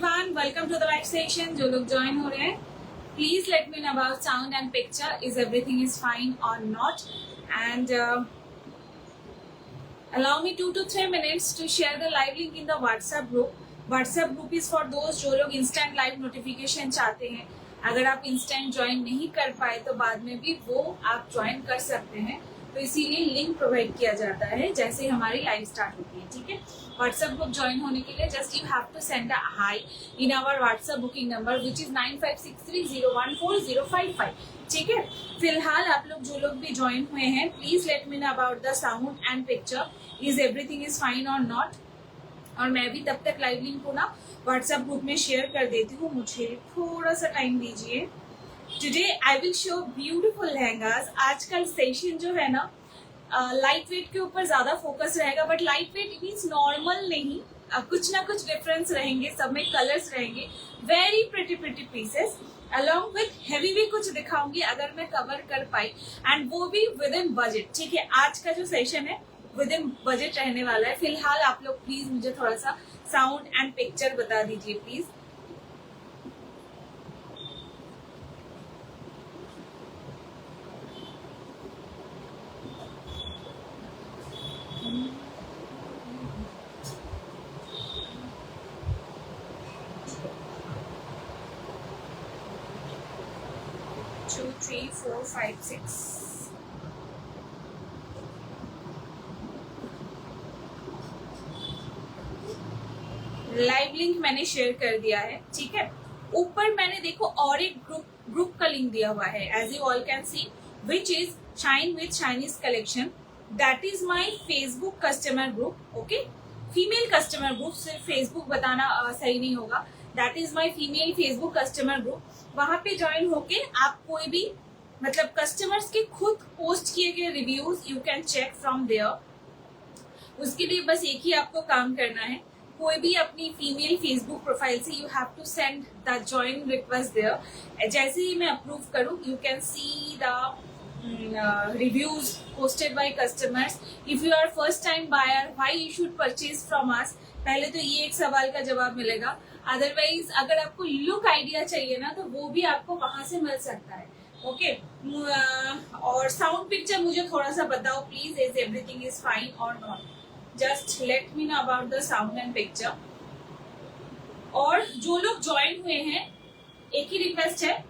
Everyone, welcome to the live session. जो लोग join हो रहे हैं, please let me know about sound and picture, is everything is fine और not, and allow me 2 to 3 minutes to share the live link in the WhatsApp group. WhatsApp group is for those जो लोग instant live notification चाहते हैं। अगर आप instant join नहीं कर पाए तो बाद में भी वो आप ज्वाइन कर सकते हैं, तो इसीलिए लिंक प्रोवाइड किया जाता है जैसे हमारी लाइव स्टार्ट होती है। ठीक है, व्हाट्सएप ग्रुप ज्वाइन होने के लिए just you have to send a hi in our WhatsApp booking number which is 9563014055। ठीक है, फिलहाल आप लोग जो लोग भी ज्वाइन हुए हैं, please let me know about the sound and picture, is everything is fine और नॉट। और मैं भी तब तक लाइव लिंक को ना व्हाट्सएप ग्रुप में शेयर कर देती हूँ, मुझे थोड़ा सा टाइम दीजिए। Today I will show beautiful lehengas. आज का सेशन जो है ना लाइट वेट के ऊपर ज्यादा फोकस रहेगा, but light weight means normal नहीं, कुछ ना कुछ डिफरेंस रहेंगे, सब में कलर्स रहेंगे, very pretty pretty pieces along with heavy भी कुछ दिखाऊंगी अगर मैं कवर कर पाई, एंड वो भी विद इन बजट। ठीक है, आज का जो सेशन है विद इन बजट रहने वाला है। फिलहाल आप लोग प्लीज मुझे थोड़ा सा साउंड एंड पिक्चर बता दीजिए please. Two, three, four, five, six. Live link मैंने शेयर कर दिया है। ठीक है, ऊपर मैंने देखो और एक ग्रुप का लिंक दिया हुआ है, as you all can see, which is shine with Chinese collection. That is my Facebook customer group. Okay, female customer group, सिर्फ फेसबुक बताना सही नहीं होगा। That is my female Facebook customer group. वहां पे ज्वाइन होके आप कोई भी मतलब कस्टमर्स के खुद पोस्ट किए गए reviews you can check from there. उसके लिए बस एक ही आपको काम करना है, कोई भी अपनी फीमेल फेसबुक प्रोफाइल से you have to send the join request there. जैसे ही मैं अप्रूव करूँ, you can see the reviews posted by customers. If you are first time buyer, why you should purchase from us? पहले तो ये एक सवाल का जवाब मिलेगा। अदरवाइज अगर आपको लुक आइडिया चाहिए ना, तो वो भी आपको वहां से मिल सकता है। ओके, और साउंड पिक्चर मुझे थोड़ा सा बताओ please, is everything is fine और not. Just let me know about the sound and picture. और जो लोग ज्वाइन हुए हैं, एक ही रिक्वेस्ट है,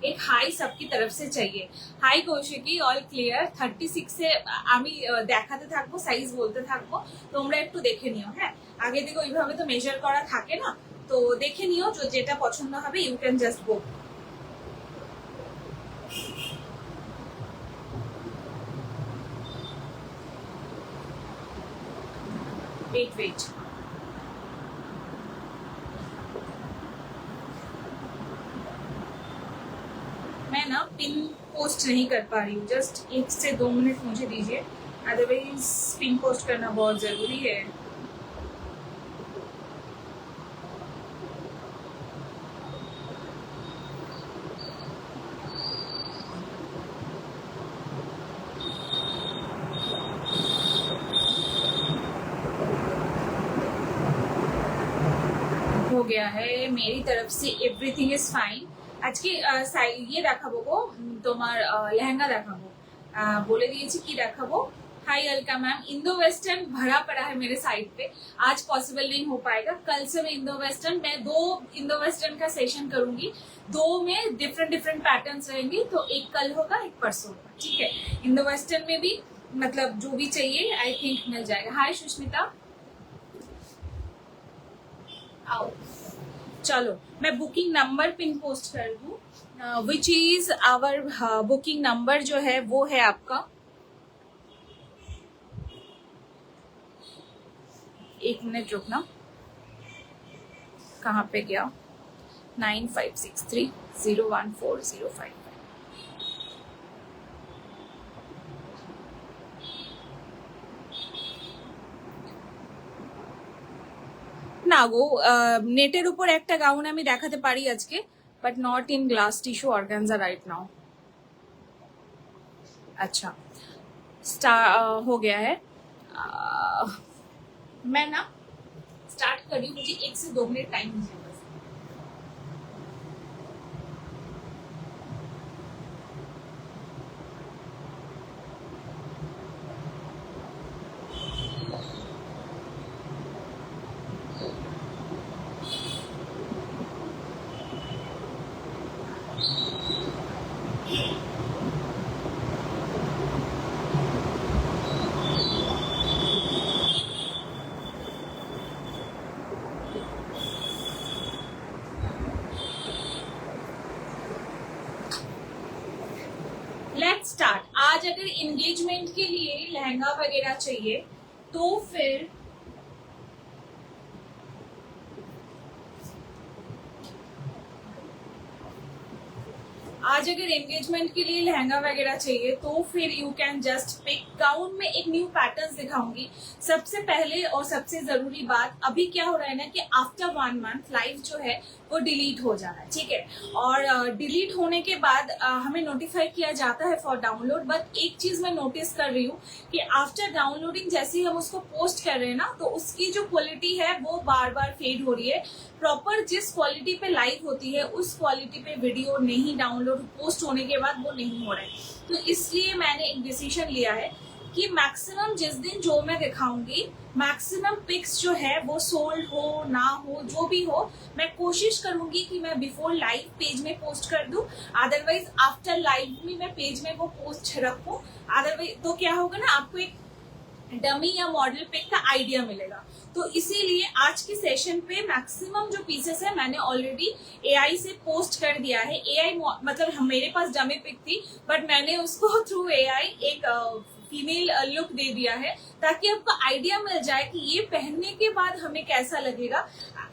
एक হাই सबकी तरफ से चाहिए। High Kaushiki, all clear. 36 से আমি দেখাতে থাকবো, সাইজ বলতে থাকবো, তোমরা একটু দেখে নিও। হ্যাঁ, আগে থেকে ওইভাবে তো মেজার করা থাকে না, তো দেখে নিও, যেটা পছন্দ হবে you can just go. Wait मैं ना पिन पोस्ट नहीं कर पा रही हूँ, जस्ट 1 से 2 मिनट मुझे दीजिए, अदरवाइज पिन पोस्ट करना बहुत जरूरी है। हो गया है मेरी तरफ से, एवरीथिंग इज फाइन। আজকে ইয়ে দেখাবো গো, তোমার লেহেঙ্গা দেখাবো, বলে দিয়েছি কি দেখাবো। हाय अलका मैम, इंडो वेस्टर्न भरा पड़ा है मेरे साइड पे, आज पॉसिबल नहीं हो पाएगा। कल से मैं इंडो वेस्टर्न, मैं 2 इंडो वेस्टर्न का सेशन करूंगी, 2 में डिफरेंट पैटर्न्स रहेंगे, तो एक कल होगा एक परसों होगा। ठीक है, इंडो वेस्टर्न में भी मतलब जो भी चाहिए आई थिंक मिल जाएगा। हाय सुष्मिता, आओ। चलो मैं बुकिंग नंबर पिन पोस्ट कर दूं, which is our booking number जो है वो है आपका, एक मिनट रुकना, कहाँ पे गया, 9563014055। না গো, নেটের উপর একটা গাউন আমি দেখাতে পারি আজকে, but not in glass tissue organza right now. अच्छा, हो गया है। मैं ना स्टार्ट कर रही हूँ, मुझे 1 से 2 मिनट टाइम दीजिए बस। Let's start. आज अगर एंगेजमेंट के लिए लहंगा वगैरह चाहिए तो फिर आज अगर एंगेजमेंट के लिए लहंगा वगैरह चाहिए तो फिर you can just pick. Gown में एक न्यू पैटर्न्स दिखाऊंगी। सबसे पहले और सबसे जरूरी बात, अभी क्या हो रहा है ना कि आफ्टर 1 मंथ लाइव जो है वो डिलीट हो जाना है, ठीक है। और डिलीट होने के बाद हमें नोटिफाई किया जाता है फॉर डाउनलोड। बट एक चीज मैं नोटिस कर रही हूँ कि आफ्टर डाउनलोडिंग जैसे ही हम उसको पोस्ट कर रहे हैं ना, तो उसकी जो क्वालिटी है वो बार बार फेड हो रही है। प्रॉपर जिस क्वालिटी पे लाइव होती है उस क्वालिटी पे वीडियो नहीं डाउनलोड पोस्ट होने के बाद वो नहीं हो रहा है। तो इसलिए मैंने एक डिसीजन लिया है कि मैक्सिमम जिस दिन जो मैं दिखाऊंगी, मैक्सिमम पिक्स जो है वो सोल्ड हो ना हो जो भी हो, मैं कोशिश करूंगी कि मैं बिफोर लाइव पेज में पोस्ट कर दूं। अदरवाइज आफ्टर लाइव में मैं पेज में वो पोस्ट रखूं। अदरवाइज तो क्या होगा ना, आपको एक डमी या मॉडल पिक का आइडिया मिलेगा। तो इसीलिए आज के सेशन पे मैक्सिमम जो पीसेस है मैंने ऑलरेडी एआई से पोस्ट कर दिया है। एआई मतलब मेरे पास डमी पिक थी बट मैंने उसको थ्रू एआई एक फीमेल लुक दे दिया है, ताकि आपको आइडिया मिल जाए कि ये पहनने के बाद हमें कैसा लगेगा,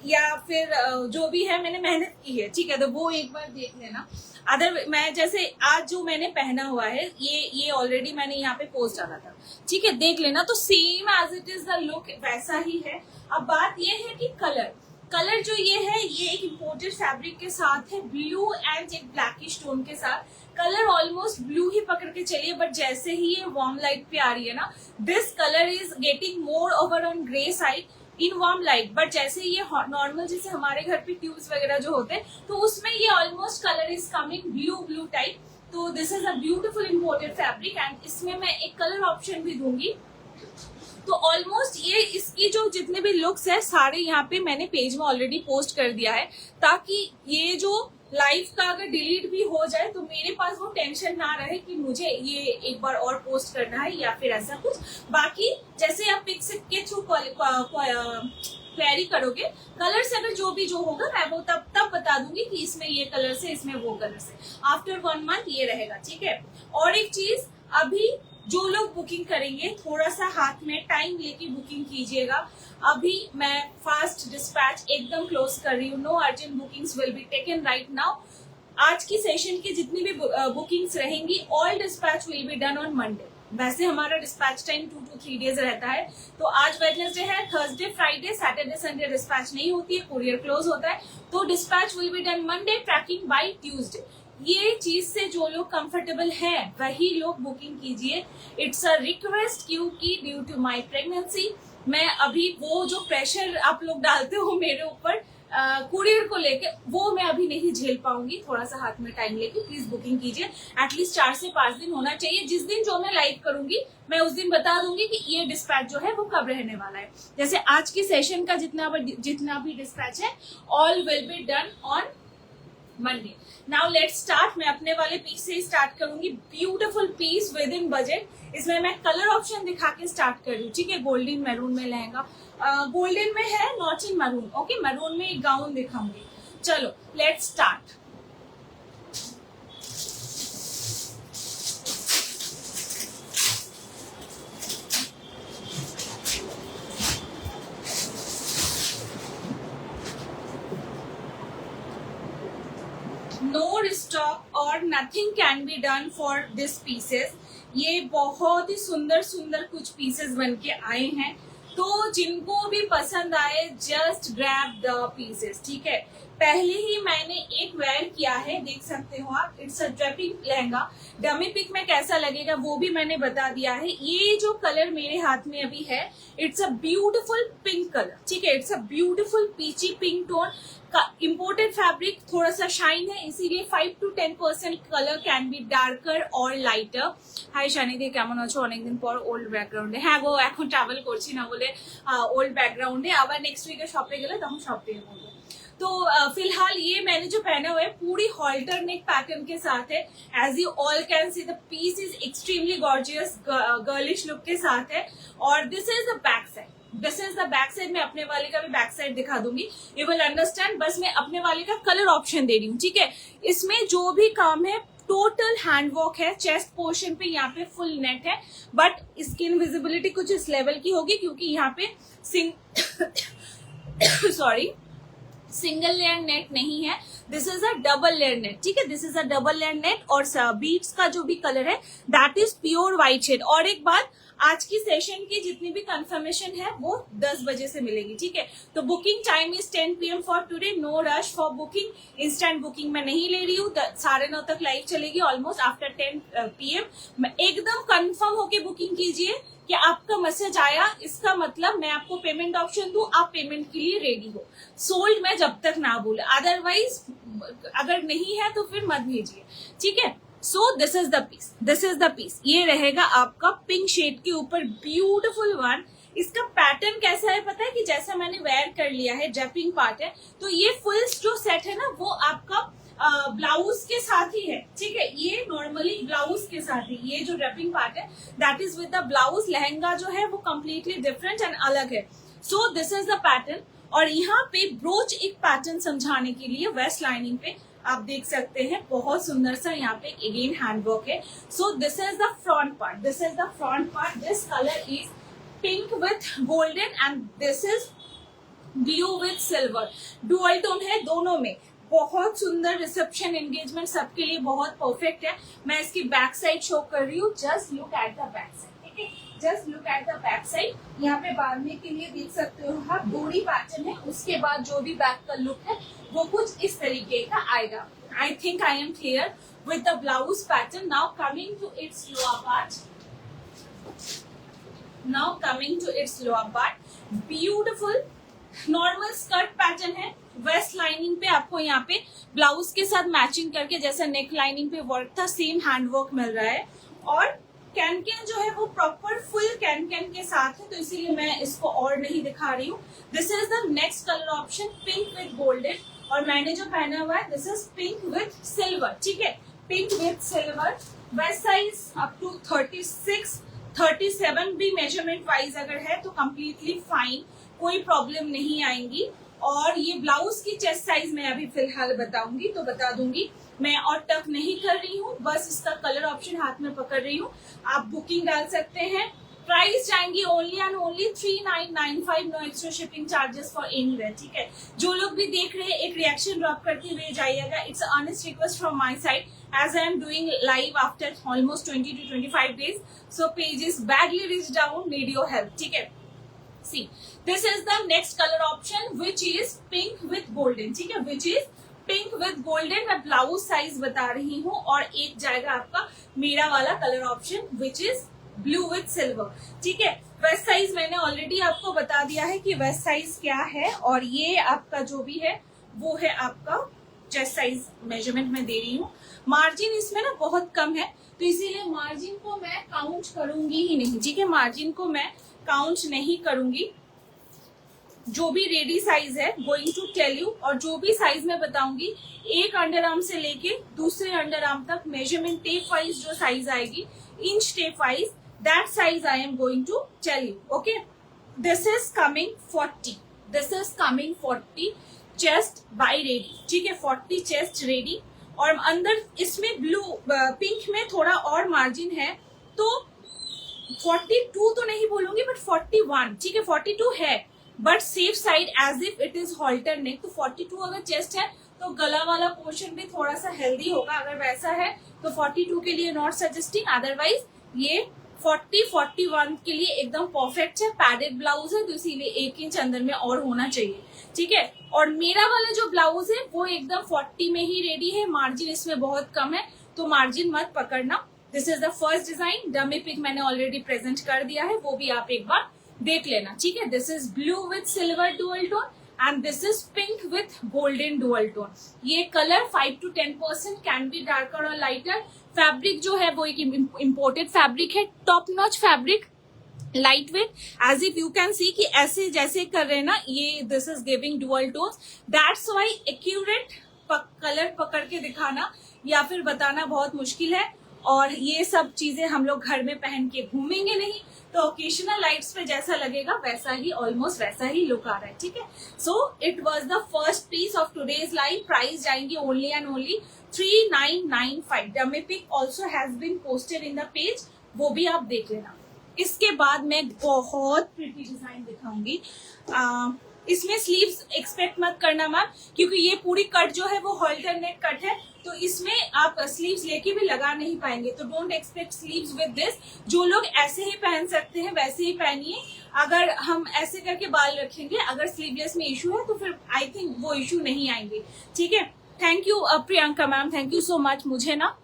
या फिर जो भी है मैंने मेहनत की है, ठीक है। तो वो एक बार देख लेना। अदर मैं जैसे आज जो मैंने पहना हुआ है ये ऑलरेडी मैंने यहाँ पे पोस्ट डाला था, ठीक है, देख लेना। तो same as it is the look वैसा ही है। अब बात ये है कि कलर जो ये है ये एक इम्पोर्टेड फैब्रिक के साथ है, ब्लू एंड एक ब्लैकिश टोन के साथ। कलर ऑलमोस्ट ब्लू ही पकड़ के चलिए, बट जैसे ही ये वार्म लाइट पे आ रही है ना, this colour is getting more over on grey side in warm light. But जैसे ये नॉर्मल जैसे हमारे घर पे ट्यूब्स वगैरह जो होते हैं, तो उसमें ये almost colour is coming blue type. तो this is a beautiful imported fabric and इसमें मैं एक कलर ऑप्शन भी दूंगी। तो ऑलमोस्ट ये इसकी जो जितने भी लुक्स है सारे यहाँ पे मैंने पेज में ऑलरेडी पोस्ट कर दिया है, ताकि ये जो लाइव का अगर डिलीट भी हो जाए तो मेरे पास वो टेंशन ना रहे कि मुझे ये एक बार और पोस्ट करना है या फिर ऐसा कुछ। बाकी जैसे आप पिक्स के थ्रू क्वेरी करोगे, कलर से अगर जो होगा मैं वो तब बता दूंगी कि इसमें ये कलर से, इसमें वो कलर से। आफ्टर 1 मंथ ये रहेगा, ठीक है। और एक चीज, अभी जो लोग बुकिंग करेंगे थोड़ा सा हाथ में टाइम लेके बुकिंग कीजिएगा। अभी मैं फास्ट डिस्पैच एकदम क्लोज कर रही हूँ। No urgent bookings will be taken right now. आज की सेशन की जितनी भी बुकिंग्स रहेंगी, all dispatch will be done on Monday. वैसे हमारा डिस्पैच टाइम 2 to 3 डेज रहता है। तो आज वेडनेसडे है, Thursday, Friday, Saturday, Sunday dispatch नहीं होती है, कुरियर क्लोज होता है। तो dispatch will be done Monday, tracking by Tuesday. ये चीज से जो लोग कंफर्टेबल है वही लोग बुकिंग कीजिए। इट्स अ रिक्वेस्ट, क्योंकि ड्यू टू माई प्रेगनेंसी मैं अभी वो जो प्रेशर आप लोग डालते हो मेरे ऊपर कुरियर को लेके, वो मैं अभी नहीं झेल पाऊंगी। थोड़ा सा हाथ में टाइम लेके प्लीज बुकिंग कीजिए। एटलीस्ट 4 से 5 दिन होना चाहिए। जिस दिन जो मैं लाइव करूंगी मैं उस दिन बता दूंगी कि ये डिस्पैच जो है वो कब रहने वाला है। जैसे आज की सेशन का जितना भी डिस्पैच है, all will be done on Monday. Now let's start. मैं अपने वाले पीस से स्टार्ट करूंगी। Beautiful peace with in budget. इसमें मैं कलर ऑप्शन दिखा के स्टार्ट कर रही हूँ, ठीक है। गोल्डन मैरून में लहंगा, गोल्डन में है, not in maroon, okay. Maroon में एक गाउन दिखाऊंगी। चलो लेट्स स्टार्ट। नो रिस्टॉक और nothing can be done for this pieces. ये बहुत ही सुंदर सुंदर कुछ पीसेस बन के आए हैं। तो जिनको भी पसंद आए जस्ट ग्रैब द पीसेस, ठीक है। पहले ही मैंने एक वेयर किया है, देख सकते हो आप, it's a draping lehenga. Dummy pic में कैसा लगेगा वो भी मैंने बता दिया है। ये जो कलर मेरे हाथ में अभी है, it's a beautiful pink colour, ठीक है। It's a beautiful peachy pink tone का इम्पोर्टेड फैब्रिक, थोड़ा सा शाइन है, इसीलिए 5 to 10% colour can be darker और लाइटर। हाय शानिदी, কেমন আছো? অনেকদিন পর ওল্ড ব্যাকগ্রাউন্ডে। হ্যাঁ গো, এখন ট্রাভেল করছি না বলে ওল্ড ব্যাকগ্রাউন্ডে, আবার নেক্সট উইকে শপে গেলে তখন শপ থেকে বলবো। तो फिलहाल ये मैंने जो पहना हुआ है पूरी हॉल्टर नेक पैटर्न के साथ है। As you all can see the piece is extremely gorgeous, girlish look के साथ है। और this is the back side, this is the back side. मैं अपने वाले का भी बैक साइड दिखा दूंगी, यू विल अंडरस्टैंड। बस मैं अपने वाले का कलर ऑप्शन दे रही हूँ, ठीक है। इसमें जो भी काम है टोटल हैंड वर्क है। चेस्ट पोर्शन पे यहाँ पे फुल नेट है, बट स्किन विजिबिलिटी कुछ इस लेवल की होगी क्योंकि यहाँ पे सॉरी सिंगल लेयर नेट नहीं है, this is a double layer net, ठीक है। This is a double layer net और बीट्स का जो भी कलर है that is pure white shade. और एक बात, आज की सेशन की जितनी भी कंफर्मेशन है वो 10 बजे से मिलेगी, ठीक है। तो booking time is 10 PM for today, no rush for booking. Instant booking मैं नहीं ले रही हूँ, 9:30 तक लाइव चलेगी, ऑलमोस्ट आफ्टर 10 PM। एकदम कंफर्म होके बुकिंग कीजिए कि आपका मैसेज आया, इसका मतलब मैं आपको पेमेंट ऑप्शन दूं, आप पेमेंट के लिए रेडी हो। सोल्ड मैं जब तक ना बोले, अदरवाइज अगर नहीं है तो फिर मत भेजिए, ठीक है। So this is the piece, this is the piece. ये रहेगा आपका पिंक शेड के ऊपर, ब्यूटीफुल वन। इसका पैटर्न कैसा है पता है कि जैसा मैंने वेयर कर लिया है, ड्रेपिंग पार्ट है, तो ये फुल जो सेट है ना वो आपका ब्लाउज के साथ ही है, ठीक है। ये नॉर्मली ब्लाउज के साथ ही, ये जो ड्रेपिंग पार्ट है that is with the blouse. Lehenga जो है वो कम्प्लीटली डिफरेंट एंड अलग है। So this is the pattern. और यहाँ पे ब्रोच एक पैटर्न समझाने के लिए वेस्ट लाइनिंग पे आप देख सकते हैं, बहुत सुंदर सा यहाँ पे अगेन हैंडवर्क है। So this is the front part, this is the front part. This colour is pink with golden and this is blue with silver. Dual tone है दोनों में, बहुत सुंदर। रिसेप्शन एंगेजमेंट सबके लिए बहुत परफेक्ट है। मैं इसकी बैक साइड शो कर रही हूँ, just look at the back side, ठीक है। Just look at the back side. यहाँ पे बांधने के लिए देख सकते हो आप डोरी पैटर्न है, उसके बाद जो भी बैक का लुक है वो कुछ इस तरीके का आएगा। I think I am clear with the blouse pattern. Now coming to it's lower part, now coming to it's lower part, beautiful normal skirt pattern है। वेस्ट लाइनिंग पे आपको यहाँ पे ब्लाउज के साथ मैचिंग करके जैसा नेक लाइनिंग पे वर्क था सेम हैंड वर्क मिल रहा है। और कैन कैन जो है वो प्रॉपर फुल कैन कैन के साथ है, तो इसीलिए मैं इसको और नहीं दिखा रही हूँ। This is the next colour option, pink with golden. और मैंने जो पहना हुआ है this is pink with silver, ठीक है। Pink with silver. Waist size up to 36, 37 भी मेजरमेंट वाइज अगर है तो कम्प्लीटली फाइन, कोई प्रॉब्लम नहीं आएंगी। और ये ब्लाउज की चेस्ट साइज मैं अभी फिलहाल बताऊंगी तो बता दूंगी, मैं और टक नहीं कर रही हूँ, बस इसका कलर ऑप्शन हाथ में पकड़ रही हूँ। आप बुकिंग डाल सकते हैं। प्राइस जाएंगी only and only 3995, no extra shipping charges for anywhere, ठीक है। जो लोग भी देख रहे हैं एक रिएक्शन ड्रॉप करते हुए जाइएगा। It's honest request from my side as I am doing live after almost 20 to 25 days, so page is badly reached down, need your help, ठीक है। See, this is the next color option which is pink with golden, ठीक है, which is pink with golden। मैं blouse size बता रही हूँ और एक जाएगा आपका मेरा वाला colour option which is blue with silver, ठीक है। वेस्ट साइज मैंने ऑलरेडी आपको बता दिया है कि वेस्ट साइज क्या है, और ये आपका जो भी है वो है आपका चेस्ट साइज मेजरमेंट में दे रही हूँ। मार्जिन इसमें ना बहुत कम है तो इसीलिए मार्जिन को मैं काउंट करूंगी ही नहीं, ठीक है। मार्जिन को मैं काउंट नहीं करूंगी। जो भी रेडी साइज है गोइंग टू टेल यू, और जो भी साइज मैं बताऊंगी एक अंडर आर्म से लेके दूसरे अंडर आर्म तक मेजरमेंट टेप वाइज जो साइज आएगी, inch tape wise, that size I am going to tell you, okay. This is coming 40, this is coming 40 chest by ready, ठीक है। 40 चेस्ट रेडी। और अंदर इसमें ब्लू पिंक में थोड़ा और मार्जिन है तो 42 तो नहीं बोलूंगी बट 41, ठीक है। 42 है but safe side as if it is halter neck. तो 42 अगर चेस्ट है तो गला वाला पोर्शन भी थोड़ा सा हेल्दी होगा, अगर वैसा है तो 42 के लिए नॉट सजेस्टिंग, अदरवाइज ये 40-41 के लिए एकदम परफेक्ट है। पैडेड ब्लाउज है तो इसीलिए 1 इंच अंदर में और होना चाहिए, ठीक है। और मेरा वाला जो ब्लाउज है वो एकदम 40 में ही रेडी है, मार्जिन इसमें बहुत कम है तो मार्जिन मत पकड़ना। This is the first design, dummy pic मैंने ऑलरेडी प्रेजेंट कर दिया है, वो भी आप एक बार देख लेना, ठीक है। This is blue with silver dual tone and this is pink with golden dual tone. ये colour 5 to 10% can be darker और लाइटर। फैब्रिक जो है वो एक इम्पोर्टेड फैब्रिक है, top notch fabric, light weight, as if you can see कि ऐसे जैसे कर रहे हैं ना ये, this is giving dual tones, that's why accurate colour पकड़ के दिखाना या फिर बताना बहुत मुश्किल है। और ये सब चीजें हम लोग घर में पहन के घूमेंगे नहीं, तो ओकेशनल लाइट्स पे जैसा लगेगा वैसा ही, ऑलमोस्ट वैसा ही लुक आ रहा है, ठीक है। So it was the first piece of today's live. Price जाएंगे only and only 3995। Dummy pic also has been posted in the page, वो भी आप देख लेना। इसके बाद मैं बहुत प्रिटी डिजाइन दिखाऊंगी। इसमें स्लीव्स एक्सपेक्ट मत करना मैम, क्योंकि ये पूरी कट जो है वो हॉल्टर नेक कट है, तो इसमें आप स्लीव्स लेके भी लगा नहीं पाएंगे, तो don't expect sleeves with this. जो लोग ऐसे ही पहन सकते हैं वैसे ही पहनिए। अगर हम ऐसे करके बाल रखेंगे, अगर स्लीवलेस में इशू है तो फिर आई थिंक वो इशू नहीं आएंगे, ठीक है। Thank you Priyanka ma'am, thank you so much. मुझे ना,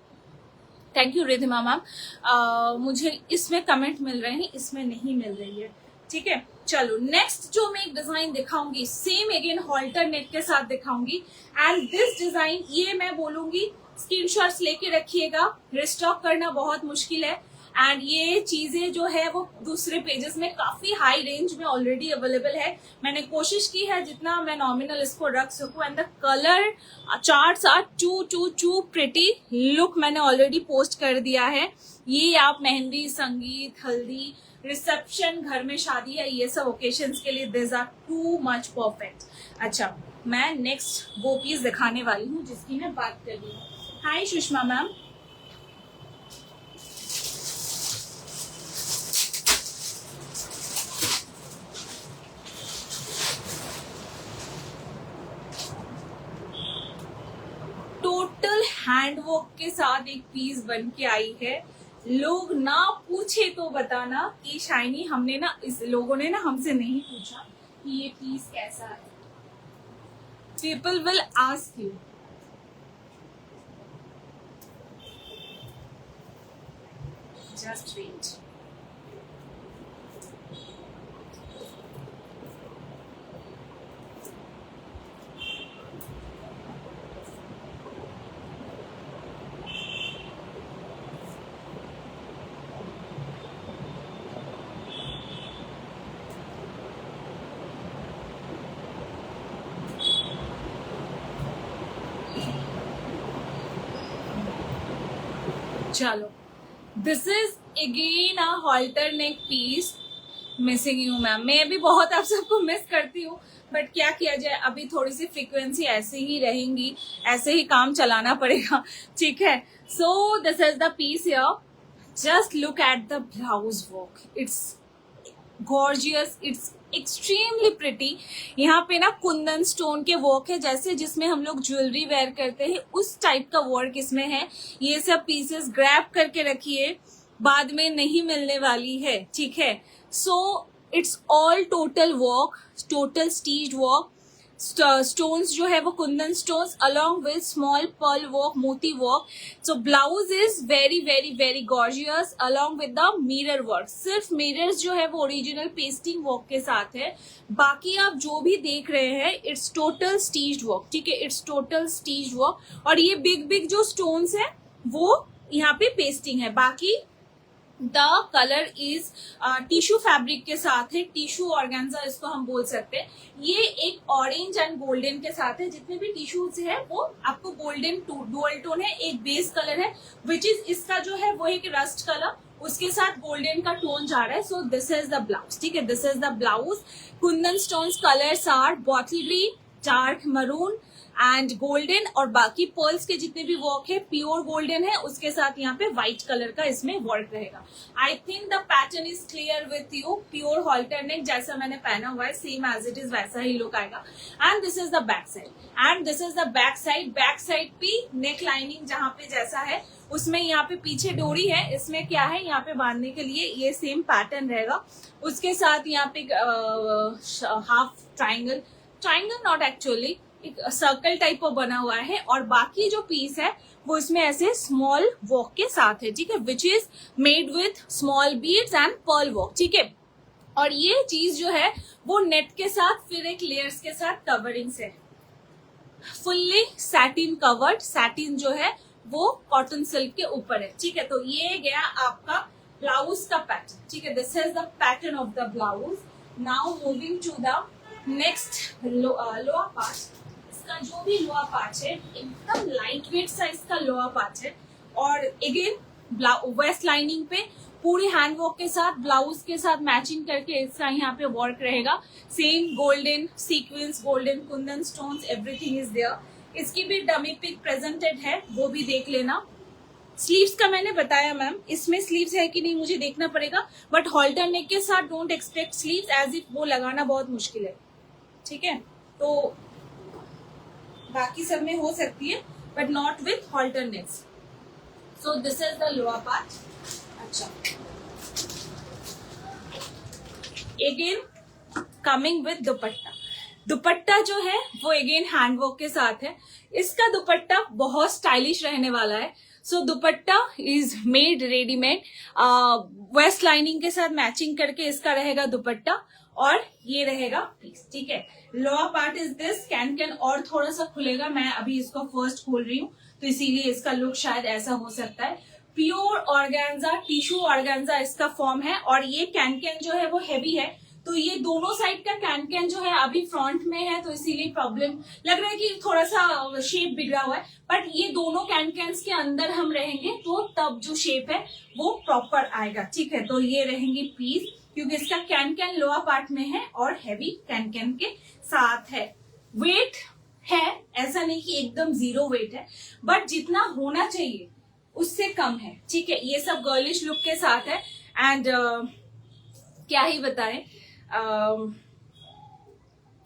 थैंक यू रिधिमा मैम, मुझे इसमें कमेंट मिल रहे हैं, इसमें नहीं मिल रही है, ठीक है। चलो नेक्स्ट जो मैं एक डिजाइन दिखाऊंगी, सेम अगेन हॉल्टर नेक के साथ दिखाऊंगी। एंड दिस डिजाइन, ये मैं बोलूंगी स्क्रीनशॉट्स लेके रखिएगा, रिस्टॉक करना बहुत मुश्किल है। एंड ये चीजें जो है वो दूसरे पेजेस में काफी हाई रेंज में ऑलरेडी अवेलेबल है। मैंने कोशिश की है जितना मैं नॉमिनल इसको रख सकूं। And the colour charts are too pretty. Look मैंने ऑलरेडी पोस्ट कर दिया है। ये आप मेहंदी, संगीत, हल्दी, रिसेप्शन, घर में शादी है, ये सब ओकेशंस के लिए this are too much perfect. अच्छा, मैं नेक्स्ट वो पीस दिखाने वाली हूँ जिसकी मैं बात कर रही हूँ। हाय सुषमा मैम, टोटल हैंडवर्क के साथ एक पीस बन के आई है। लोग ना पूछे तो बताना कि शाइनी, हमने ना, इस लोगों ने ना हमसे नहीं पूछा कि ये पीस कैसा है। People will ask you. Just wait. चलो, this is again a halter neck piece. Missing you ma'am, मैं भी बहुत आप सबको मिस करती हूँ, बट क्या किया जाए, अभी थोड़ी सी फ्रीक्वेंसी ऐसे ही रहेंगी, ऐसे ही काम चलाना पड़ेगा, ठीक है। So this is the piece here. Just look at the blouse work, it's gorgeous, it's extremely pretty. यहाँ पे ना कुंदन स्टोन के वर्क है, जैसे जिसमें हम लोग ज्वेलरी वेयर करते हैं उस टाइप का वर्क इसमें है। ये सब पीसेस ग्रैब करके रखिए, बाद में नहीं मिलने वाली है, ठीक है। So it's all total work, total stitched work. Stones जो है वो kundan stones along with small pearl work, मोती work. So blouse is very very very gorgeous along with the mirror work. सिर्फ मिरर्स जो है वो ओरिजिनल पेस्टिंग वर्क के साथ है, बाकी आप जो भी देख रहे हैं इट्स टोटल स्टीच्ड वर्क, ठीक है, इट्स टोटल स्टीच्ड वर्क। और ये बिग बिग जो स्टोन्स है वो यहाँ पे पेस्टिंग है। बाकी the colour is tissue fabric के साथ है, टिश्यू ऑर्गेन्जा इसको हम बोल सकते हैं। ये एक ऑरेंज एंड गोल्डन के साथ है, जितने भी टिश्यूज है वो आपको गोल्डन डुअल टोन है। एक बेस कलर है विच इज इसका जो है वो एक रस्ट कलर, उसके साथ गोल्डन का टोन जा रहा है। So this is the blouse, ठीक है, this is the blouse. Kundan stones colours are bottle green, dark maroon and golden, और बाकी पर्ल्स के जितने भी वर्क है प्योर गोल्डन है, उसके साथ यहाँ पे व्हाइट कलर का इसमें वर्क रहेगा. I think the pattern is clear with you. Pure halter neck जैसा मैंने पहना हुआ है सेम एज इट इज वैसा ही लुक आएगा. And this is the back side, and this is the back side. Back side भी नेक lining जहाँ पे जैसा है उसमें यहाँ पे पीछे डोरी है. इसमें क्या है, यहाँ पे बांधने के लिए ये सेम पैटर्न रहेगा. उसके साथ यहाँ पे हाफ ट्राइंगल नॉट एक्चुअली, एक सर्कल टाइप का बना हुआ है, और बाकी जो पीस है वो इसमें ऐसे स्मॉल वर्क के साथ है. ठीक है, which is made with small beads and pearl work. ठीक है, और ये चीज जो है वो नेट के साथ फिर एक लेयर्स के साथ कवरिंग से फुल्ली सैटिन कवर्ड. सैटिन जो है वो कॉटन सिल्क के ऊपर है. ठीक है, तो ये गया आपका ब्लाउज का पैटर्न. ठीक है, this is the pattern of the blouse. Now moving to the next lower part. इसका जो भी लोअर पार्ट है एकदम लाइट वेट सा इसका लोअर पार्ट है, और अगेन वेस्ट लाइनिंग पे पूरी हैंड वर्क के साथ ब्लाउज के साथ मैचिंग करके इसका यहाँ पे वर्क रहेगा. Same golden sequence, golden kundan stones, everything is there. इसकी भी डमी पिक प्रेजेंटेड है, वो भी देख लेना. स्लीव्स का मैंने बताया मैम, इसमें स्लीव्स है कि नहीं मुझे देखना पड़ेगा, बट हॉल्टर नेक के साथ don't expect sleeves as if वो लगाना बहुत मुश्किल है. ठीक है, तो बाकी सब में हो सकती है but not with halter necks. So this is the lower part. अच्छा, again coming with dupatta. Dupatta जो है वो अगेन हैंडवर्क के साथ है. इसका दुपट्टा बहुत स्टाइलिश रहने वाला है. So dupatta is made readymade, waist lining के साथ मैचिंग करके इसका रहेगा दुपट्टा, और ये रहेगा पीस. ठीक है, lower part is this. Can और थोड़ा सा खुलेगा, मैं अभी इसको फर्स्ट खोल रही हूँ तो इसीलिए इसका लुक शायद ऐसा हो सकता है. प्योर ऑर्गेन्जा, टिश्यू ऑर्गेन्जा इसका फॉर्म है, और ये कैन जो है वो हैवी है. तो ये दोनों साइड का कैन जो है अभी फ्रंट में है, तो इसीलिए प्रॉब्लम लग रहा है कि थोड़ा सा शेप बिगड़ा हुआ है. बट ये दोनों कैन के अंदर हम रहेंगे तो तब जो शेप है वो प्रॉपर आएगा. ठीक है, तो ये रहेंगी पीस, क्योंकि इसका कैन लोअर पार्ट में है और हैवी कैन के साथ है. वेट है, ऐसा नहीं कि एकदम जीरो वेट है, बट जितना होना चाहिए उससे कम है. ठीक है, ये सब गर्लिश लुक के साथ है. एंड क्या ही बताएं,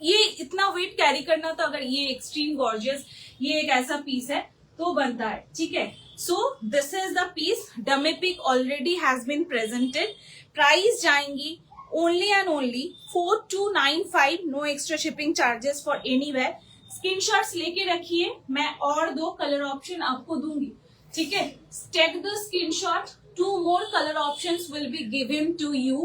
ये इतना वेट कैरी करना, तो अगर ये एक्सट्रीम गॉर्जियस ये एक ऐसा पीस है तो बनता है. ठीक है, so this is the piece. Dummy pic already has been presented. Price जाएंगी only and only 4295. No extra shipping charges for anywhere. Screenshots लेके रखिए, मैं और 2 कलर ऑप्शन आपको दूंगी. ठीक है, take the screenshot. 2 more color options will be given to you,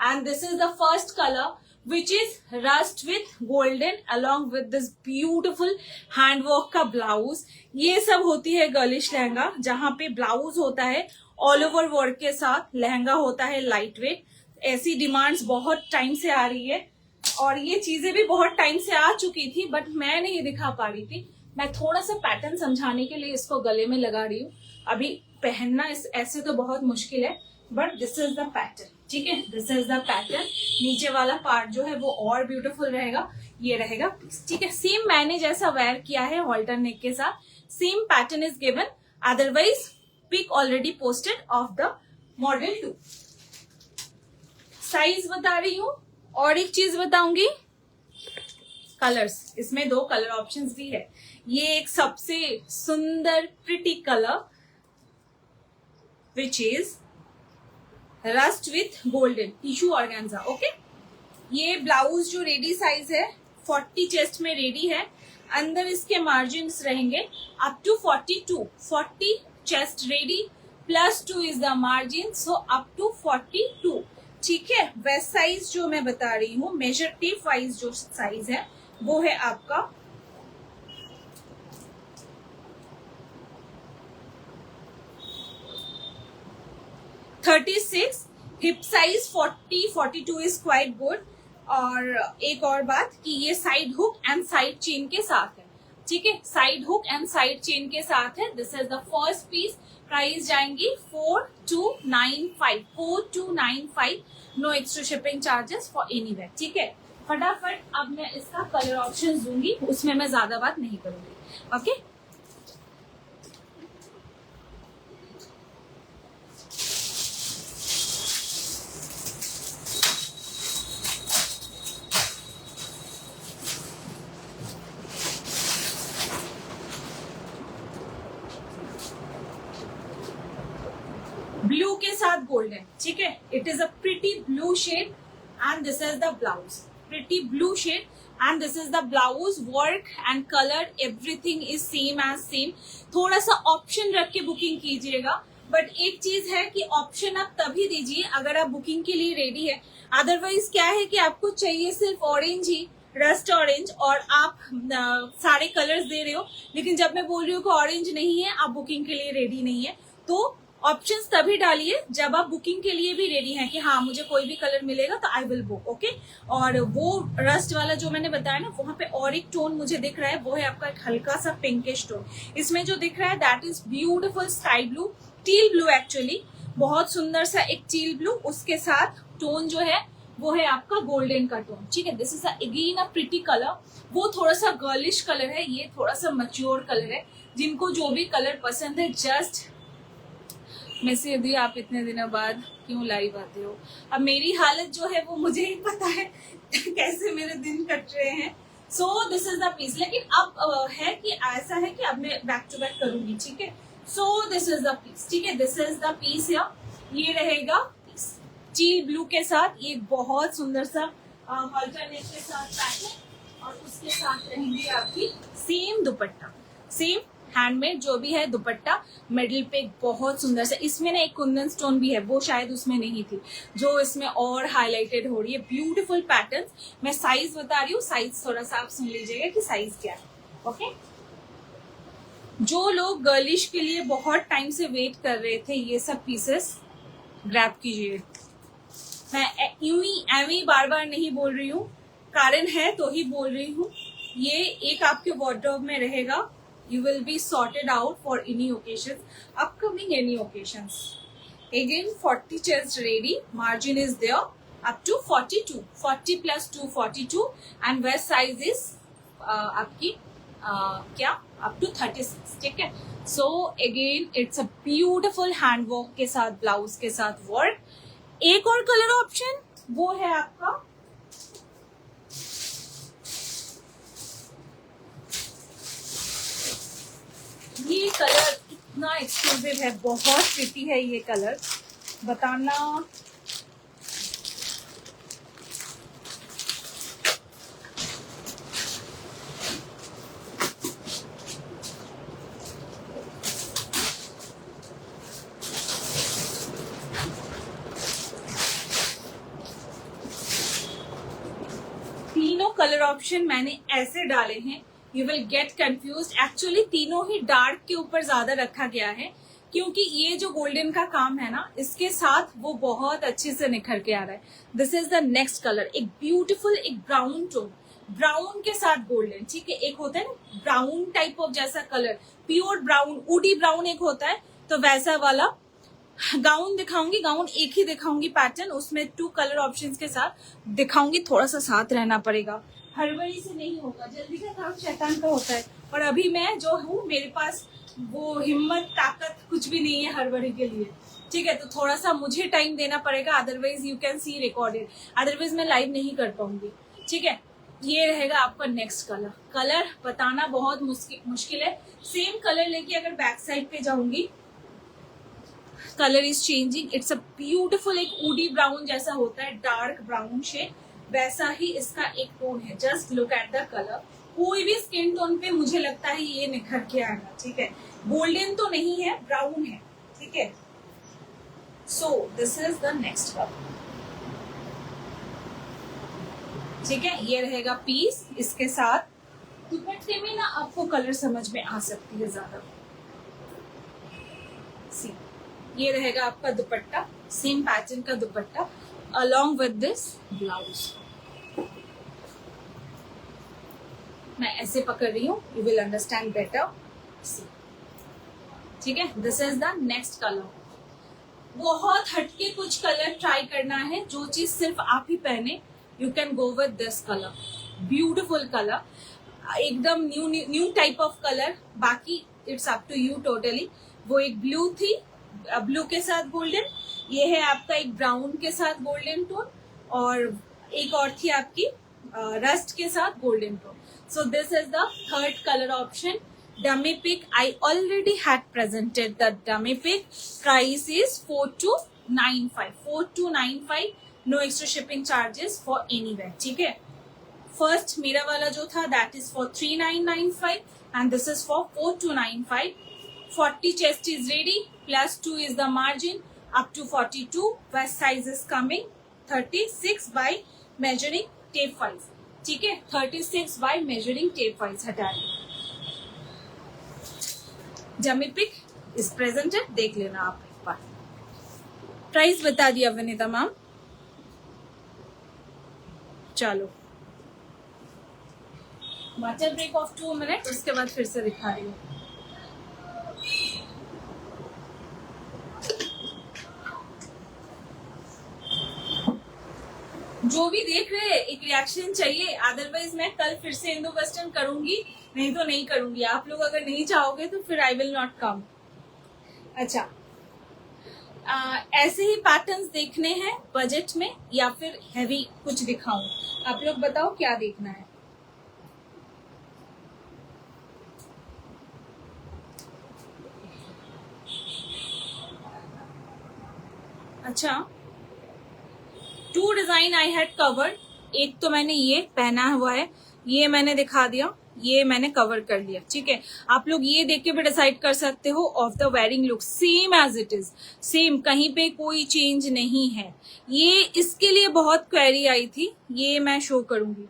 and this is the first color which is rust with golden along with this beautiful handwork का blouse. ये सब होती है गर्लिश लहंगा, जहाँ पे ब्लाउज होता है ऑल ओवर वर्क के साथ, लहंगा होता है लाइट वेट. ऐसी डिमांड्स बहुत टाइम से आ रही है, और ये चीजें भी बहुत टाइम से आ चुकी थी, बट मैं नहीं दिखा पा रही थी. मैं थोड़ा सा पैटर्न समझाने के लिए इसको गले में लगा रही हूँ. अभी पहनना ऐसे तो बहुत मुश्किल है, but this is the pattern. ठीक है, दिस इज द पैटर्न. नीचे वाला पार्ट जो है वो और ब्यूटीफुल रहेगा. ये रहेगा पीस. ठीक है, सेम मैंने जैसा वेयर किया है हॉल्टर नेक के साथ, same pattern is given. Otherwise pic already posted of the model 2. Size बता रही हूँ, और एक चीज बताऊंगी, कलर्स. इसमें 2 कलर ऑप्शंस भी है. ये एक सबसे सुंदर pretty colour which is rust with golden tissue organza. Okay, ये ब्लाउज जो रेडी साइज है 40 चेस्ट में रेडी है. अंदर इसके मार्जिन रहेंगे up to 42. 40 chest ready plus 2 is the margin, so up to 42. ठीक है, वेस्ट साइज जो मैं बता रही हूँ, मेजर टेप वाइज जो साइज है वो है आपका 36. Hip size 40-42 is quite good. और एक और बात कि ये side hook and side chain के साथ है. ठीक है, side hook and side chain के साथ है. This is the first piece. Price जाएंगी 4295. 4295. No extra shipping charges for anywhere. ठीक है, फटाफट अब मैं इसका कलर ऑप्शन दूंगी, उसमें मैं ज्यादा बात नहीं करूंगी। ओके, ब्लू के साथ गोल्डन, ठीक है। It is a pretty blue shade and this is the blouse, pretty blue shade and this is the blouse. Work and colour everything is same as same. थोड़ा सा ऑप्शन रख के booking कीजिएगा, but एक चीज है कि ऑप्शन आप तभी दीजिए अगर आप बुकिंग के लिए रेडी है। अदरवाइज क्या है कि आपको चाहिए सिर्फ ऑरेंज ही, रस्ट ऑरेंज, और आप सारे कलर्स दे रहे हो, लेकिन जब मैं बोल रही हूँ कि ऑरेंज नहीं है, आप बुकिंग के लिए रेडी नहीं है, तो ऑप्शंस तभी डालिए जब आप बुकिंग के लिए भी रेडी हैं कि हाँ मुझे कोई भी कलर मिलेगा तो आई विल बुक। ओके, और वो रस्ट वाला जो मैंने बताया ना, वहां पे और एक टोन मुझे दिख रहा है, वो है आपका एक हल्का सा पिंकिश टोन। इसमें जो दिख रहा है that is beautiful sky blue, teal blue actually, बहुत सुंदर सा एक टील ब्लू, उसके साथ टोन जो है वो है आपका गोल्डन का टोन, ठीक है। This is again a pretty colour. वो थोड़ा सा गर्लिश कलर है, ये थोड़ा सा मैच्योर कलर है। जिनको जो भी कलर पसंद है, जस्ट मैसेज दिया आप इतने दिनों बाद क्यों लाइव आते हो। अब मेरी हालत जो है वो मुझे ही पता है कैसे मेरे दिन कट रहे हैं। So this is the piece, लेकिन अब है कि ऐसा है कि अब मैं बैक टू बैक करूंगी, ठीक है। So this is the piece, ठीक है, दिस इज द पीस। ये रहेगा पीस टील ब्लू के साथ, ये बहुत सुंदर सा अल्टरनेट के साथ पैटर्न, और उसके साथ रहेंगे आपकी सेम दुपट्टा, सेम हैंडमेड जो भी है दुपट्टा, मिडिल पे बहुत सुंदर सा, इसमें ना एक कुंदन स्टोन भी है, वो शायद उसमें नहीं थी, जो इसमें और हाईलाइटेड हो रही है। Beautiful patterns. मैं साइज बता रही हूँ, साइज थोड़ा सा आप सुन लीजिएगा कि साइज क्या है। ओके, जो लोग गर्लिश के लिए बहुत टाइम से वेट कर रहे थे, ये सब पीसेस ग्रैब कीजिए। मैं यूं ही एवी बार बार नहीं बोल रही हूँ, कारण है तो ही बोल रही हूँ। ये एक आपके वार्डरोब में रहेगा, you will be sorted out for any occasions, upcoming any occasions. Again 40 chest ready, margin is there up to 42, 40 plus 2 42, and waist size is आपकी क्या up to 36, ठीक है। So again it's a beautiful hand work के साथ, blouse के साथ work. एक और कलर ऑप्शन वो है आपका ये कलर इतना एक्सक्लूसिव है, बहुत प्रिटी है ये कलर, बताना तीनों कलर ऑप्शन मैंने ऐसे डाले हैं, you will get confuse. Actually तीनों ही डार्क के ऊपर ज्यादा रखा गया है, क्योंकि ये जो गोल्डन का काम है ना, इसके साथ वो बहुत अच्छे से निखर के आ रहा है। This is the next colour, एक ब्यूटीफुल एक ब्राउन टोन, ब्राउन के साथ गोल्डन, ठीक है। एक होता है ना ब्राउन टाइप ऑफ जैसा colour, pure brown, woody brown एक होता है, तो वैसा वाला गाउन दिखाऊंगी। गाउन एक ही दिखाऊंगी पैटर्न, उसमें 2 कलर ऑप्शंस के साथ दिखाऊंगी। थोड़ा सा साथ रहना पड़ेगा, हड़बड़ी से नहीं होगा, जल्दी का काम शैतान का होता है, और अभी मैं जो हूँ मेरे पास वो हिम्मत ताकत कुछ भी नहीं है हड़बड़ी के लिए, ठीक है। तो थोड़ा सा मुझे टाइम देना पड़ेगा, otherwise you can C recorded, otherwise मैं लाइव नहीं कर पाऊंगी, ठीक है। ये रहेगा आपका नेक्स्ट कलर। कलर बताना बहुत मुश्किल है। सेम कलर लेके अगर बैक साइड पे जाऊंगी, colour is changing. It's a beautiful एक वुडी ब्राउन जैसा होता है, डार्क ब्राउन शेड, वैसा ही इसका एक टोन है। Just look at the colour, कोई भी स्किन टोन पे मुझे लगता है ये निखर के आएगा, ठीक है। गोल्डन तो नहीं है, ब्राउन है, ठीक है। So this is the next colour, ठीक है। ये रहेगा पीस, इसके साथ दुपट्टे में ना आपको कलर समझ में आ सकती है ज्यादा। सी, ये रहेगा आपका दुपट्टा, सेम पैटर्न का दुपट्टा along with this blouse। मैं ऐसे पकड़ रही हूँ, you will understand better। ठीक है, this is the next color। बहुत हटके कुछ कलर ट्राई करना है, जो चीज सिर्फ आप ही पहने you can go with this color. Beautiful color, एकदम न्यू टाइप ऑफ कलर. बाकी it's up to you totally. वो एक ब्लू थी, ब्लू के साथ गोल्डन. ये है आपका एक ब्राउन के साथ गोल्डन टोन, और एक और थी आपकी रस्ट के साथ golden tone. So this is the third colour option. Dummy pick, I already had presented the dummy pick. Price is 4295. 4295. No extra shipping charges for anywhere. ठीक है. फर्स्ट मेरा वाला जो था that is for 3995 and this is for 4295. 40 chest is ready. Plus 2 is the margin. Up to 42. Waist size is coming 36 by measuring tape wise. ठीक है. 36 by measuring tape wise हटा लें. Dummy pic is presented. देख लेना आप एक बार. Price बता दिया विनीता मैम. चलो वाटर ब्रेक ऑफ 2 मिनट, उसके बाद फिर से दिखा रही हूँ. जो भी देख रहे हैं एक रिएक्शन चाहिए, अदरवाइज मैं कल फिर से इंडो वेस्टर्न करूंगी, नहीं तो नहीं करूंगी. आप लोग अगर नहीं चाहोगे तो फिर आई विल नॉट कम. अच्छा, ऐसे ही पैटर्न्स देखने हैं बजट में या फिर हैवी कुछ दिखाऊं? आप लोग बताओ क्या देखना है. अच्छा, 2 डिजाइन आई हैड कवर्ड. एक तो मैंने ये पहना हुआ है, ये मैंने दिखा दिया, ये मैंने कवर कर लिया. ठीक है, आप लोग ये देख के भी डिसाइड कर सकते हो. Of the wearing look same as it is, same, कहीं पे कोई चेंज नहीं है. ये इसके लिए बहुत क्वेरी आई थी, ये मैं शो करूंगी.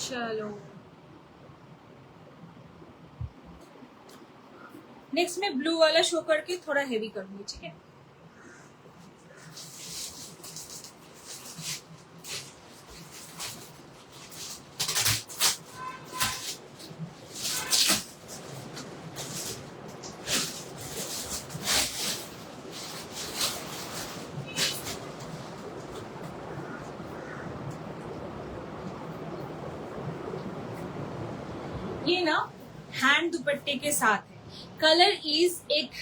चलो नेक्स्ट में ब्लू वाला शो करके थोड़ा हेवी करूंगी. ठीक है, ये ना हैंड दुपट्टे के साथ है. कलर इज एक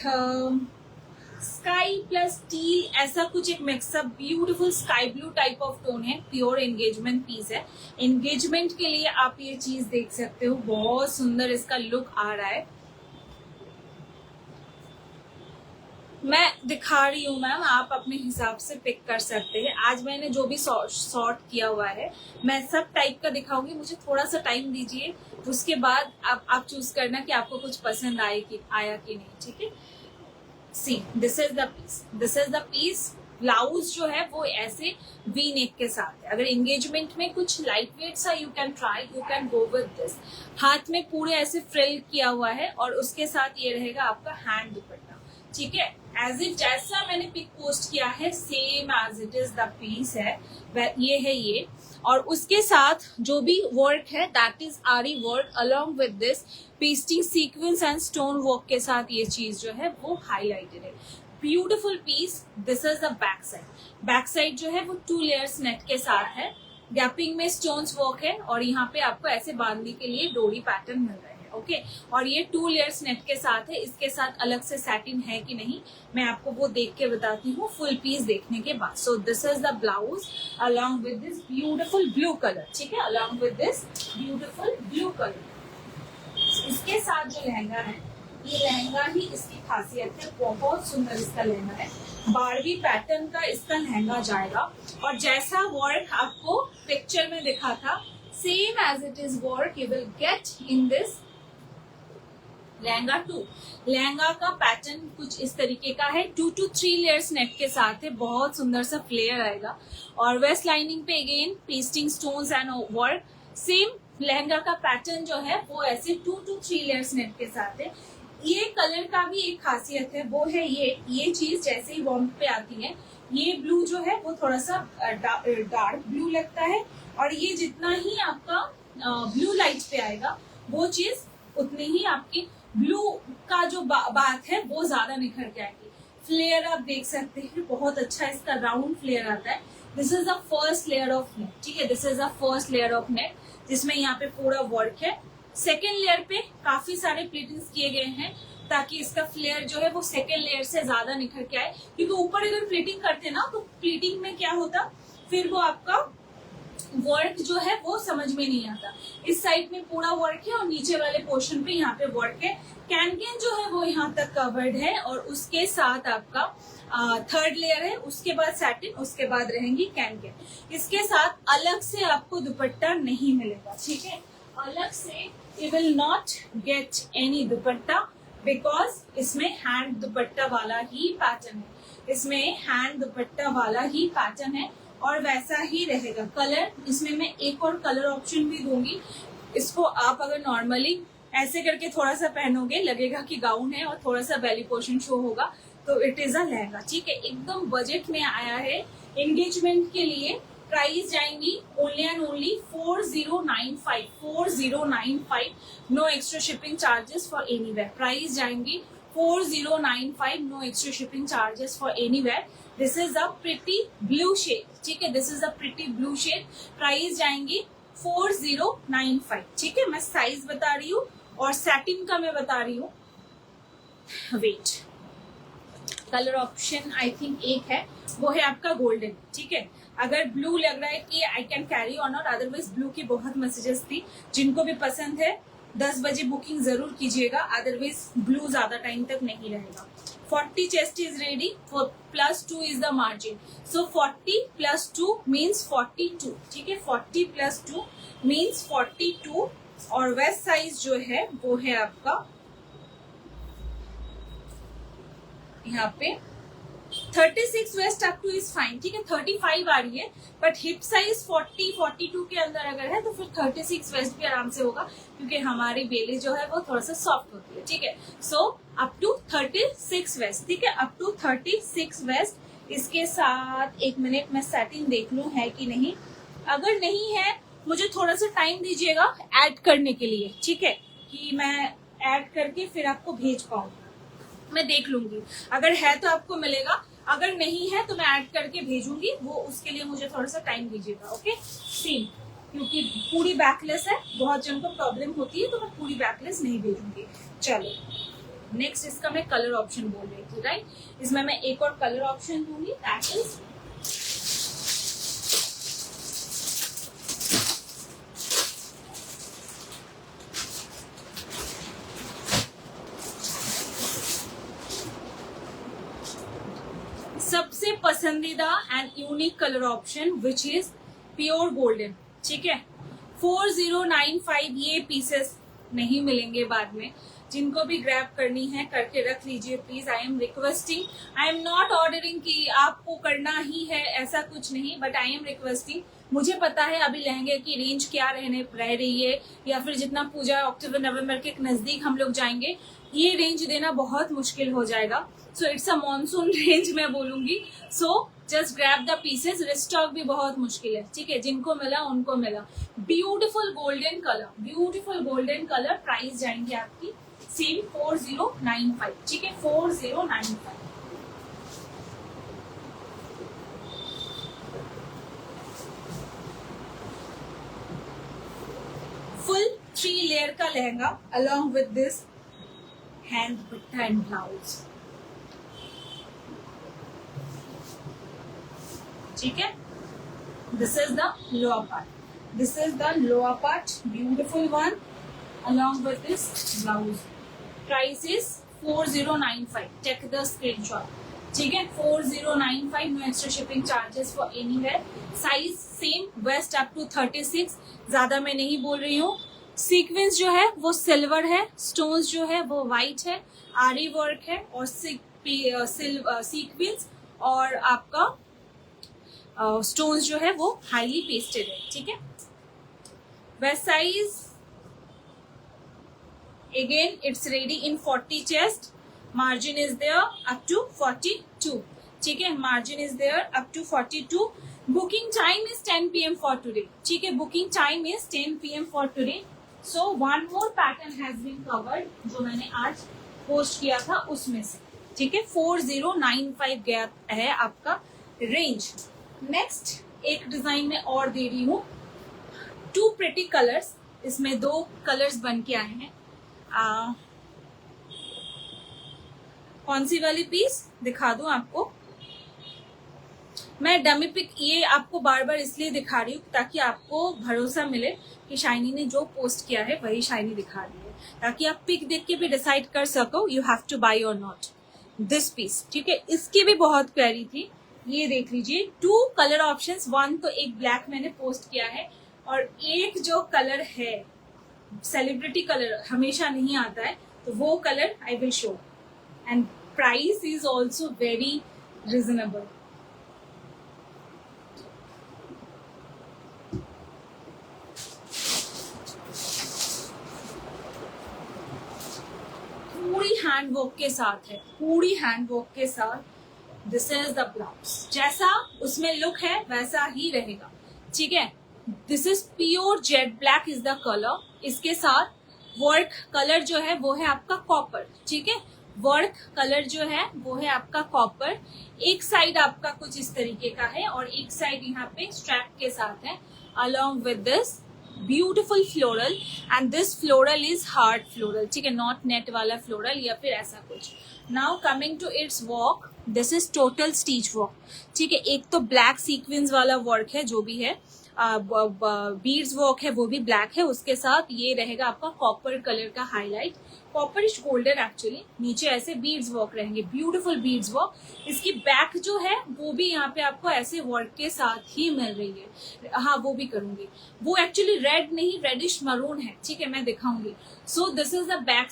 स्काई प्लस टील, ऐसा कुछ एक mixup. Beautiful sky blue type of tone है. प्योर एंगेजमेंट पीस है. एंगेजमेंट के लिए आप ये चीज देख सकते हो. बहुत सुंदर इसका लुक आ रहा है. मैं दिखा रही हूँ मैम, आप अपने हिसाब से पिक कर सकते हैं. आज मैंने जो भी सॉर्ट किया हुआ है मैं सब टाइप का दिखाऊंगी. मुझे थोड़ा सा टाइम दीजिए, उसके बाद आप चूज करना कि आपको कुछ पसंद आया कि नहीं. ठीक है, see this is the piece, this is the piece. Blouse जो है वो ऐसे वी नेक के साथ है. अगर एंगेजमेंट में कुछ लाइट वेट सा you can try, you can go with this. हाथ में पूरे ऐसे फ्रिल किया हुआ है और उसके साथ ये रहेगा आपका हैंड दुपट्टा. ठीक है, एज इट जैसा मैंने पिक पोस्ट किया है same as it is the piece है. ये है ये, और उसके साथ जो भी वर्क है that is aari work along with this pasting sequence and stone work के साथ ये चीज जो है वो हाईलाइटेड है. Beautiful piece. This is the back side. Back side जो है वो 2 लेयर्स नेट के साथ है. गैपिंग में स्टोन्स वर्क है और यहाँ पे आपको ऐसे बांधने के लिए डोरी पैटर्न मिल रहा है. ओके, और ये 2 लेयर्स नेट के साथ है. इसके साथ अलग से सैटिन है कि नहीं मैं आपको वो देख के बताती हूँ फुल पीस देखने के बाद. सो this is the blouse along with this beautiful blue colour. ठीक है, along with this beautiful blue colour. इसके साथ जो लहंगा है, ये लहंगा ही इसकी खासियत है. बहुत सुंदर इसका लहंगा है. बारबी पैटर्न का इसका लहंगा जाएगा और जैसा वर्क आपको पिक्चर में दिखा था same as it is work you will get in this lehenga 2। Lehenga का पैटर्न कुछ इस तरीके का है, 2 to 3 लेयर्स नेट के साथ है, बहुत सुंदर सा फ्लेयर आएगा। और वेस्ट लाइनिंग पे again pasting stones and work. Same lehenga का पैटर्न जो है वो ऐसे 2 to 3 लेयर्स नेट के साथ है। ये कलर का भी एक खासियत है, वो है ये चीज जैसे ही वार्म पे आती है, ये ब्लू जो है वो थोड़ा सा डार्क ब्लू लगता है, और ये जितना ही आपका ब्लू लाइट पे आएगा वो चीज उतनी ही आपकी ब्लू का जो बात है वो ज्यादा निखर के आएगी। फ्लेयर आप देख सकते हैं, बहुत अच्छा इसका राउंड फ्लेयर आता है। This is the first layer of net, ठीक है, this is the first layer of net जिसमें यहाँ पे पूरा वर्क है। सेकेंड लेयर पे काफी सारे प्लीटिंग्स किए गए हैं ताकि इसका फ्लेयर जो है वो सेकेंड लेयर से ज्यादा निखर के आए, क्योंकि ऊपर अगर प्लीटिंग करते ना तो प्लीटिंग में क्या होता, फिर वो आपका वर्क जो है वो समझ में नहीं आता। इस साइड में पूरा वर्क है और नीचे वाले पोर्शन पे यहाँ पे वर्क है। कैनकेन जो है वो यहाँ तक कवर्ड है, और उसके साथ आपका थर्ड लेयर है, उसके बाद सैटिन, उसके बाद रहेंगी कैनकेन। इसके साथ अलग से आपको दुपट्टा नहीं मिलेगा, ठीक है, अलग से you will not get any dupatta, because इसमें हैंड दुपट्टा वाला ही पैटर्न है, इसमें हैंड दुपट्टा वाला ही पैटर्न है और वैसा ही रहेगा। कलर इसमें मैं एक और कलर ऑप्शन भी दूंगी, इसको आप अगर नॉर्मली ऐसे करके थोड़ा सा पहनोगे लगेगा कि गाउन है और थोड़ा सा बेली पोर्शन शो होगा, तो इट इज अ लहंगा, ठीक है, एकदम बजट में आया है। एंगेजमेंट के लिए प्राइस जाएंगी only and only 4095, 4095, no extra shipping charges for anywhere. Price जाएंगी 4095, no extra shipping charges for anywhere. This is a pretty blue shade, ठीक है, this is a pretty blue shade. Price जाएंगी 4095, ठीक है। मैं साइज बता रही हूँ और सैटिन का मैं बता रही हूँ wait. Colour option I think एक है, वो है आपका गोल्डन, ठीक है। अगर ब्लू लग रहा है कि आई कैन कैरी ऑन, और अदरवाइज ब्लू की बहुत मैसेजेस थी, जिनको भी पसंद है 10 बजे बुकिंग जरूर कीजिएगा, अदरवाइज ब्लू ज्यादा टाइम तक नहीं रहेगा। 40 chest is ready, for +2 is the margin, so 40 + 2 means 42, ठीक है, 40 + 2 means 42। और वेस्ट साइज जो है वो है आपका यहाँ पे 36 waist up to is fine, ठीक है, 35 आ रही है, बट हिप साइज 40 42 के अंदर अगर है तो फिर 36 वेस्ट भी आराम से होगा, क्योंकि हमारी बेली जो है वो थोड़ा सा सॉफ्ट होती है, ठीक है। सो अप टू 36 वेस्ट, ठीक है, अप टू 36 वेस्ट। इसके साथ एक मिनट मैं सैटिन देख लूं है कि नहीं, अगर नहीं है मुझे थोड़ा सा टाइम दीजिएगा ऐड करने के लिए, ठीक है, कि मैं ऐड करके फिर आपको भेज पाऊँ, मैं देख लूंगी, अगर है तो आपको मिलेगा, अगर नहीं है तो मैं ऐड करके भेजूंगी, वो उसके लिए मुझे थोड़ा सा टाइम दीजिएगा, ओके। सेम, क्योंकि पूरी बैकलेस है, बहुत जन को प्रॉब्लम होती है, तो मैं पूरी बैकलेस नहीं भेजूंगी। चलो नेक्स्ट इसका मैं कलर ऑप्शन बोल रही थी, राइट, इसमें मैं एक और कलर ऑप्शन दूंगी, दैट इज सबसे पसंदीदा and unique colour option which is pure golden, ठीक है। 4095 ये पीसेस नहीं मिलेंगे बाद में, जिनको भी ग्रैब करनी है करके रख लीजिए please. I am requesting, I am not ordering कि आपको करना ही है, ऐसा कुछ नहीं, बट आई एम रिक्वेस्टिंग। मुझे पता है अभी लहंगे की रेंज क्या रह रही है, या फिर जितना पूजा अक्टूबर नवंबर के नजदीक हम लोग जाएंगे, ये रेंज देना बहुत मुश्किल हो जाएगा। So it's a monsoon range मैं बोलूंगी, so just grab the pieces, restock भी बहुत मुश्किल है, ठीक है, जिनको मिला उनको मिला। Beautiful golden colour, beautiful golden colour. Price जाएंगे आपकी सेम 4095, ठीक है, 4095। फुल 3 लेयर का lehenga along with this hand dupatta and blouse, ठीक है। This is the lower part, this is the lower part, beautiful one along with this blouse. Price is 4095, check the screenshot, ठीक है, 4095, no extra shipping charges for anywhere. Size same, waist up to 36, ज्यादा मैं नहीं बोल रही हूँ। Sequence जो है वो सिल्वर है, स्टोन्स जो है वो वाइट है, आरी वर्क है और सीक्वेंस और आपका स्टोन्स जो है वो हाईली पेस्टेड है, ठीक है। Waist size again it's ready in 40 chest, margin is there up to 42, ठीक है, margin is there up to 42। Booking time is 10 PM for today, ठीक है, booking time is 10 PM for today. So one more pattern has been covered जो मैंने आज post किया था उसमें से, ठीक है। 4095 गया है आपका रेंज। नेक्स्ट एक डिजाइन में और दे रही हूँ, 2 प्रिटी कलर्स, इसमें 2 कलर्स बन के आए हैं। कौन सी वाली पीस दिखा दूं आपको, मैं डमी पिक ये आपको बार बार इसलिए दिखा रही हूँ ताकि आपको भरोसा मिले कि शाइनी ने जो पोस्ट किया है वही शाइनी दिखा रही है, ताकि आप पिक देख के भी डिसाइड कर सको यू हैव टू बाई और नॉट दिस पीस, ठीक है। इसकी भी बहुत प्यारी थी, ये देख लीजिए। 2 कलर ऑप्शंस, 1 तो एक ब्लैक मैंने पोस्ट किया है और एक जो कलर है सेलिब्रिटी कलर हमेशा नहीं आता है, तो वो colour I will show and price is also very reasonable. पूरी हैंड वर्क के साथ है, पूरी हैंड वर्क के साथ। दिस इज द ब्लाउज, जैसा उसमें लुक है वैसा ही रहेगा, ठीक है। This is pure jet black is the colour. इसके साथ वर्क कलर जो है वो है आपका कॉपर, ठीक है, वर्क कलर जो है वो है आपका कॉपर। एक साइड आपका कुछ इस तरीके का है और एक साइड यहाँ पे स्ट्रैप के साथ है, along with this beautiful floral, and this floral is hard floral, ठीक है, नॉट नेट वाला फ्लोरल या फिर ऐसा कुछ। Now coming to it's work, this is total stitch work, ठीक है। एक तो ब्लैक सीक्वेंस वाला वर्क है जो भी है, बीड्स वर्क है वो भी ब्लैक है, उसके साथ ये रहेगा आपका कॉपर कलर का हाईलाइट, कॉपरिश गोल्डन एक्चुअली, नीचे ऐसे बीड्स वर्क रहेंगे, ब्यूटीफुल बीड्स वर्क। इसकी बैक जो है वो भी यहाँ पे आपको ऐसे वर्क के साथ ही मिल रही है। हाँ वो भी करूंगी, वो एक्चुअली रेड नहीं रेडिश मरून है, ठीक है, मैं दिखाऊंगी। सो this is the back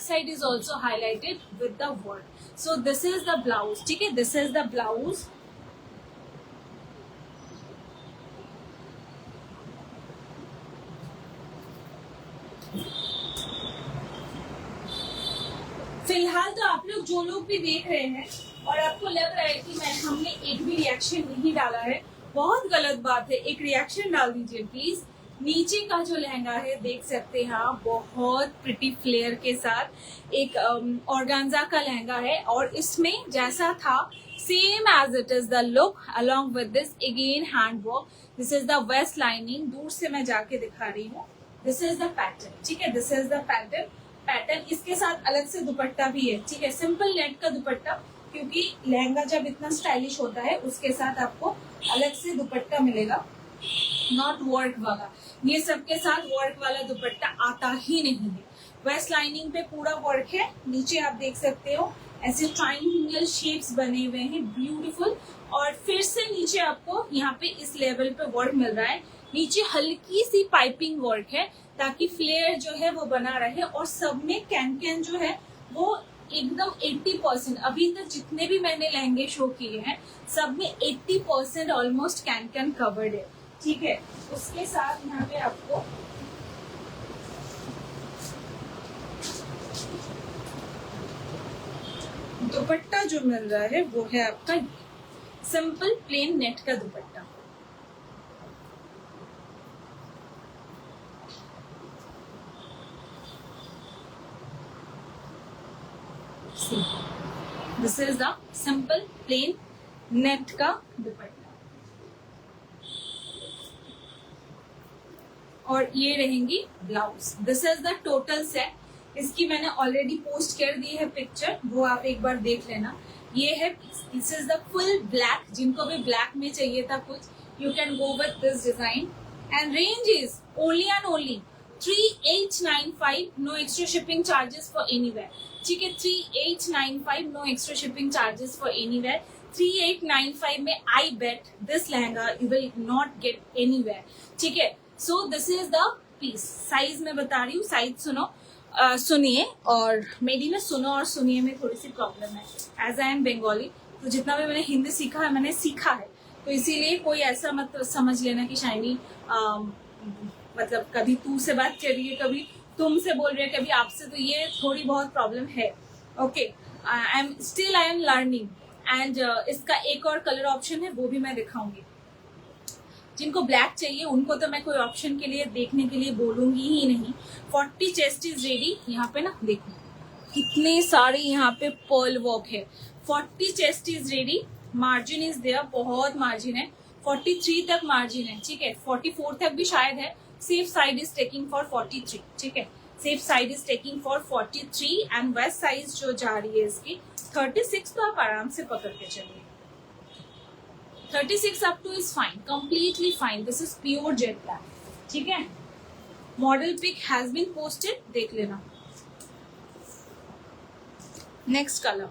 side is also highlighted with the work. So this is the blouse, ठीक है, दिस इज द ब्लाउज। फिलहाल तो आप लोग जो लोग भी देख रहे हैं और आपको लग रहा है कि हमने एक भी रिएक्शन नहीं डाला है, बहुत गलत बात है। एक रिएक्शन डाल दीजिए प्लीज। नीचे का जो लहंगा है देख सकते हैं आप, बहुत प्रिटी फ्लेयर के साथ एक ऑर्गेन्जा का लहंगा है और इसमें जैसा था same as it is the look, along with this again hand work. This is the waist lining, दूर से मैं जाके दिखा रही हूँ। दिस इज द पैटर्न, ठीक है, दिस इज द पैटर्न। इसके साथ अलग से दुपट्टा भी है, ठीक है, सिंपल नेट का दुपट्टा, क्योंकि लहंगा जब इतना स्टाइलिश होता है उसके साथ आपको अलग से दुपट्टा मिलेगा, नॉट वर्क वाला। ये सबके साथ वर्क वाला दुपट्टा आता ही नहीं है। वेस्ट लाइनिंग पे पूरा वर्क है, नीचे आप देख सकते हो ऐसे ट्रायंगल शेप्स बने हुए हैं, ब्यूटीफुल। और फिर से नीचे आपको यहाँ पे इस लेवल पे वर्क मिल रहा है, नीचे हल्की सी पाइपिंग वर्क है ताकि फ्लेयर जो है वो बना रहे। और सब में कैन जो है वो एकदम 80%, अभी तक जितने भी मैंने लहंगे शो किए हैं सब में 80% ऑलमोस्ट कैन कवर्ड है, ठीक है। उसके साथ यहाँ पे आपको दुपट्टा जो मिल रहा है वो है आपका सिंपल प्लेन नेट का दुपट्टा। This is the simple plain net का दुपट्टा और ये रहेंगी blouse. This is the total set. इसकी मैंने ऑलरेडी पोस्ट कर दी है पिक्चर, वो आप एक बार देख लेना। ये है, this is the full black, जिनको भी ब्लैक में चाहिए था कुछ, you can go with this design. And range is only and only 3895, no extra shipping charges for anywhere, ठीक है, 3895, no extra shipping charges for anywhere. 3895 में I bet this lehenga you will not get anywhere, ठीक है। So this is the piece. Size में बता रही हूँ, size सुनिए, और मेरी ना सुनो और सुनिए में थोड़ी सी प्रॉब्लम है। एज आई एम बंगाली, तो जितना भी मैंने हिंदी सीखा है मैंने सीखा है, तो इसीलिए कोई ऐसा मत समझ लेना कि शाइनी मतलब कभी तू से बात कर रही है, कभी तुम से बोल रही है, कभी आपसे, तो ये थोड़ी बहुत प्रॉब्लम है। Okay, I am learning. And इसका एक और कलर ऑप्शन है, वो भी मैं दिखाऊंगी। जिनको ब्लैक चाहिए उनको तो मैं कोई ऑप्शन के लिए देखने के लिए बोलूंगी ही नहीं। 40 चेस्ट इज रेडी। यहाँ पे ना देखो कितने सारे यहाँ पे पर्ल वर्क है। 40 chest is ready, margin is there, बहुत मार्जिन है। 43 तक मार्जिन है, ठीक है। 44 तक भी शायद है। Safe side is taking for 43, ठीक है। Safe side is taking for 43 and waist size जो जा रही है इसकी 36, तो आप आराम से पकड़ के चलिए। 36 up to is fine, completely fine. This is pure jet black, ठीक है। Model pic has been posted, देख लेना। नेक्स्ट कलर,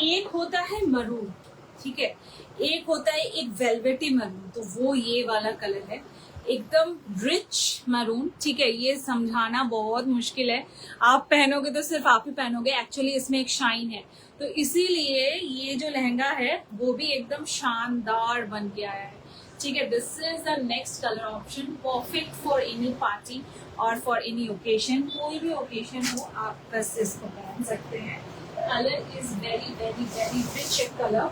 एक होता है मरून, ठीक है, एक होता है एक वेलवेटी मरून, तो वो ये वाला कलर है, एकदम रिच मरून, ठीक है। ये समझाना बहुत मुश्किल है, आप पहनोगे तो सिर्फ आप ही पहनोगे, एक्चुअली इसमें एक शाइन है, तो इसीलिए ये जो लहंगा है वो भी एकदम शानदार बन के आया है, ठीक है। This is the next colour option, perfect for any party और फॉर एनी ओकेशन, कोई भी ओकेशन हो आप बस इसको पहन सकते हैं। Colour is very very very rich colour,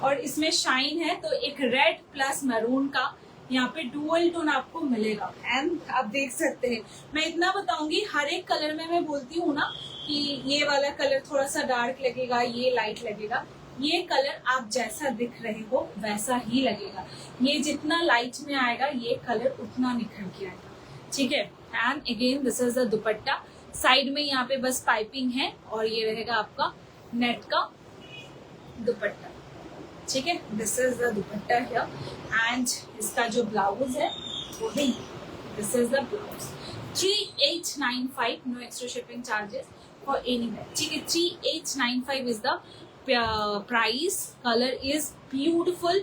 और इसमें शाइन है, तो एक रेड प्लस मैरून का यहाँ पे डुअल टोन आपको मिलेगा। एंड आप देख सकते हैं, मैं इतना बताऊंगी, हर एक कलर में मैं बोलती हूँ ना कि ये वाला कलर थोड़ा सा डार्क लगेगा, ये लाइट लगेगा, ये कलर आप जैसा दिख रहे हो वैसा ही लगेगा। ये जितना लाइट में आएगा ये कलर उतना निखर के आएगा, ठीक है। And again this is the dupatta, side में यहाँ पे बस पाइपिंग है, और ये रहेगा आपका नेट का दुपट्टा, ठीक है। This is the dupatta here, and इसका जो ब्लाउज है वो भी, this is the blouse. 3895, no extra shipping charges for anywhere, ठीक है। 3895 is the price. Colour is beautiful,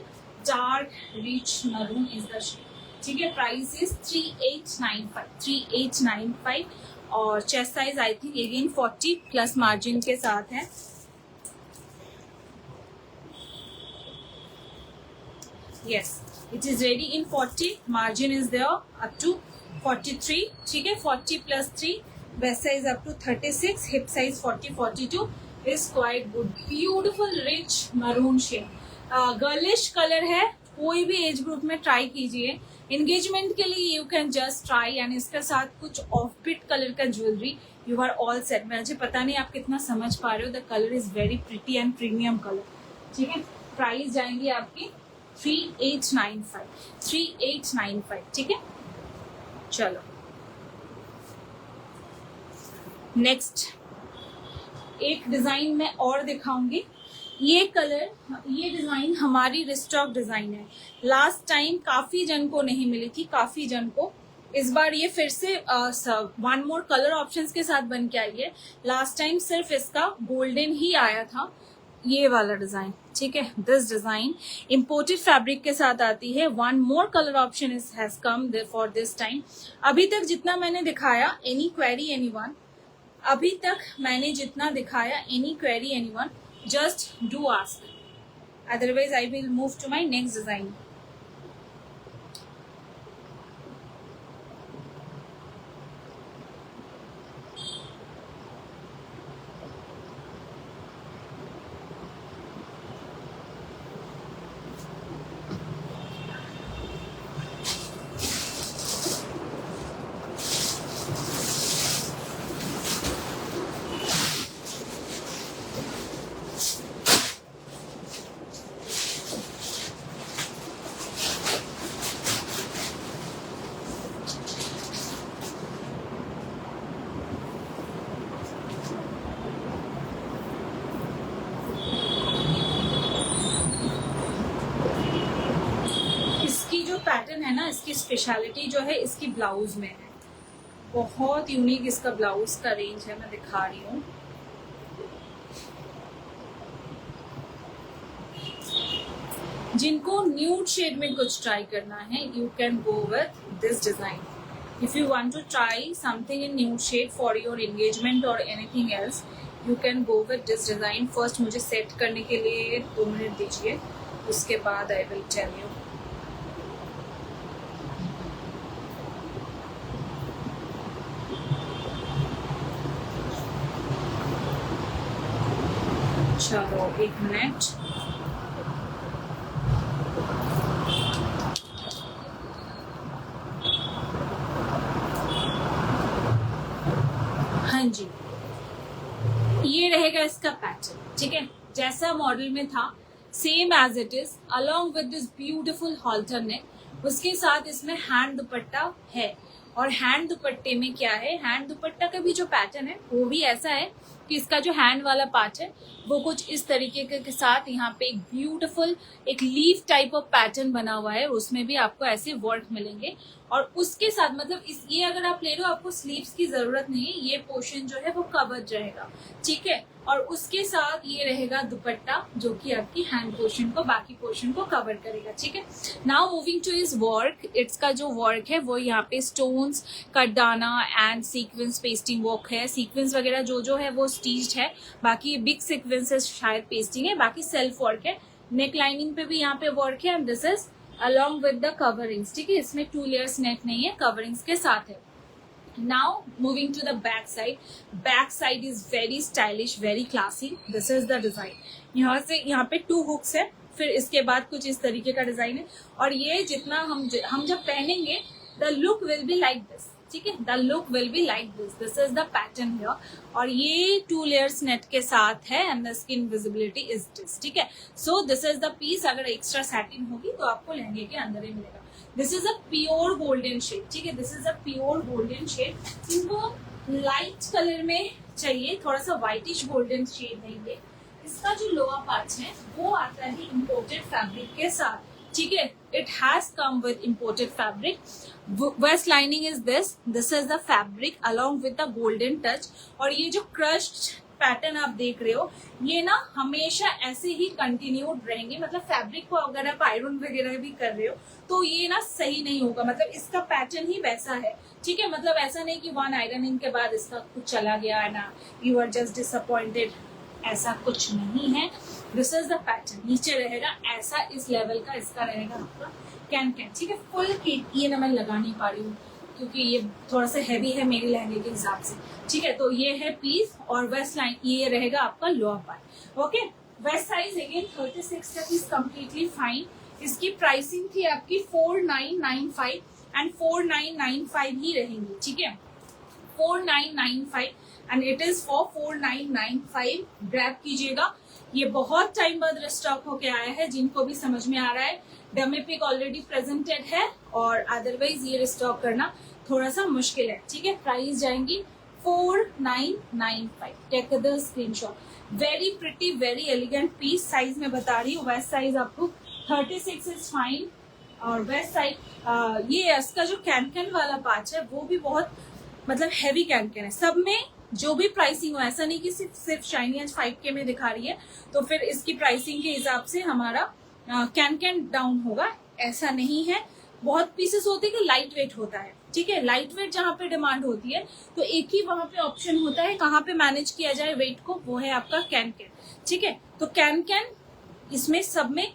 dark rich maroon is the shade, ठीक है। प्राइस इज 3895, और chest size I think again 40 plus margin के साथ है। Yes, it is ready in 40, margin is there up to 43, ठीक है। 40 plus 3, waist size up to 36, hip size 40, 42 is quite good, beautiful rich maroon shade, girlish colour है, कोई भी age group में try कीजिए। एंगेजमेंट के लिए you can just try, and इसके साथ कुछ ऑफ बिट कलर का jewellery, you are all set. मुझे पता नहीं आप कितना समझ पा रहे हो, the colour is very pretty and premium colour, ठीक है। प्राइस जाएंगी आपकी 3895, ठीक है। चलो नेक्स्ट एक डिजाइन मैं और दिखाऊंगी। ये कलर, ये डिजाइन हमारी रिस्टॉक डिजाइन है, लास्ट टाइम काफी जन को नहीं मिली थी, काफी जन को, इस बार ये फिर से वन मोर कलर ऑप्शंस के साथ बन के आई है। लास्ट टाइम सिर्फ इसका गोल्डन ही आया था, ये वाला डिजाइन, ठीक है। दिस डिजाइन इम्पोर्टेड फैब्रिक के साथ आती है। One more colour option is has come for this time. अभी तक जितना मैंने दिखाया, एनी क्वेरी एनीवन, अभी तक मैंने जितना दिखाया, any query anyone, just do ask, otherwise I will move to my next design. Pattern है ना, इसकी स्पेशलिटी जो है इसकी ब्लाउज में है। बहुत यूनिक इसका ब्लाउज का रेंज है, मैं दिखा रही हूँ। जिनको न्यूड शेड में कुछ ट्राई करना है, you can go with this design. If you want to try something in nude shade for your engagement or anything else, you can go with this design. First मुझे set करने के लिए 2 minute दीजिए, उसके बाद I will tell you. चलो 1 minute. हाँ जी, ये रहेगा इसका पैटर्न, ठीक है, जैसा मॉडल में था same as it is, along with this beautiful halter neck. उसके साथ इसमें हैंड दुपट्टा है, और हैंड दुपट्टे में क्या है, हैंड दुपट्टा का भी जो पैटर्न है वो भी ऐसा है कि इसका जो हैंड वाला पार्ट है वो कुछ इस तरीके के साथ यहाँ पे एक ब्यूटीफुल एक लीफ टाइप ऑफ पैटर्न बना हुआ है, उसमें भी आपको ऐसे वर्क मिलेंगे। और उसके साथ मतलब ये अगर आप ले रहे हो, आपको स्लीव्स की जरूरत नहीं है, ये पोर्शन जो है वो कवर्ड रहेगा, ठीक है। और उसके साथ ये रहेगा दुपट्टा जो कि आपकी हैंड पोर्शन को, बाकी पोर्शन को कवर करेगा, ठीक है। Now moving to is work, it's का जो वर्क है वो यहाँ पे स्टोन्स, कटदाना एंड सीक्वेंस पेस्टिंग वर्क है। सीक्वेंस वगैरह जो है वो स्टिच्ड है, बाकी बिग सीक्वेंसेस शायद पेस्टिंग है, बाकी सेल्फ वर्क है। नेक लाइनिंग पे भी यहाँ पे वर्क है, and this is along with the coverings, ठीक है। इसमें 2 लेयर्स नेक नहीं है, कवरिंग्स के साथ है। Now moving to the back side. Back side is very stylish, very classy. This is the design. यहाँ से यहाँ पे 2 hooks है, फिर इसके बाद कुछ इस तरीके का डिजाइन है, और ये जितना हम जब पहनेंगे the look will be like this, ठीक है, the look will be like this. This is the pattern here, और ये 2 layers net के साथ है, and the skin visibility is this, ठीक है। So this is the piece. अगर एक्स्ट्रा सैटिन होगी तो आपको लहंगे के अंदर ही मिलेगा। This is a pure golden shade, ठीक है, this is a pure golden shade. इनको लाइट कलर में चाहिए, थोड़ा सा व्हाइटिश गोल्डन शेड नहीं है। इसका जो लोअर पार्ट है वो आता है इम्पोर्टेड फैब्रिक के साथ, ठीक है, it has come with imported fabric. Waist lining is this is the fabric along with the golden touch. और ये जो क्रश्ड पैटर्न आप देख रहे हो, ये ना हमेशा ऐसे ही कंटिन्यूड रहेंगे, मतलब फैब्रिक को अगर आप आयरन वगैरह भी कर रहे हो तो ये ना सही नहीं होगा, मतलब इसका पैटर्न ही वैसा है, ठीक है। मतलब ऐसा नहीं कि 1 आयरनिंग के बाद इसका कुछ चला गया है ना, यू आर जस्ट डिसअपॉइंटेड, ऐसा कुछ नहीं है। दिस इज द पैटर्न, नीचे रहेगा ऐसा, इस लेवल का इसका रहेगा आपका कैन, ठीक है। फुल किट ये ना मैं लगा नहीं पा रही हूँ क्योंकि ये थोड़ा सा हैवी है मेरे लहंगे के हिसाब से, ठीक है। तो ये है पीस, और वेस्ट लाइन ये रहेगा आपका lower part, okay. Waste size again 36 तक इज कम्प्लीटली फाइन। इसकी प्राइसिंग थी आपकी 4995 एंड 4995 ही रहेंगी, ठीक है, 4995 and it is for 4995। Grab कीजिएगा, ये बहुत टाइम बाद रिस्टॉक होके आया है, जिनको भी समझ में आ रहा है डमी पिक ऑलरेडी प्रेजेंटेड है, और अदरवाइज ये रिस्टॉक करना थोड़ा सा मुश्किल है, ठीक है। प्राइस जाएंगी 4995। Take the screenshot. Very pretty, very elegant piece. Size में बता रही हूँ, वेस्ट साइज आपको 36 इज फाइन, और वेस्ट साइड ये इसका जो कैन वाला पार्ट है वो भी बहुत मतलब हैवी कैन है। सब में जो भी प्राइसिंग हो, ऐसा नहीं कि सिर्फ शाइनी आज 5K में दिखा रही है तो फिर इसकी प्राइसिंग के हिसाब से हमारा कैन डाउन होगा, ऐसा नहीं है। बहुत पीसेस होते हैं कि लाइट वेट होता है, ठीक है। लाइट वेट जहाँ पे डिमांड होती है तो एक ही वहां पे ऑप्शन होता है कहाँ पे मैनेज किया जाए वेट को, वो है आपका कैन, ठीक है। तो कैन इसमें सब में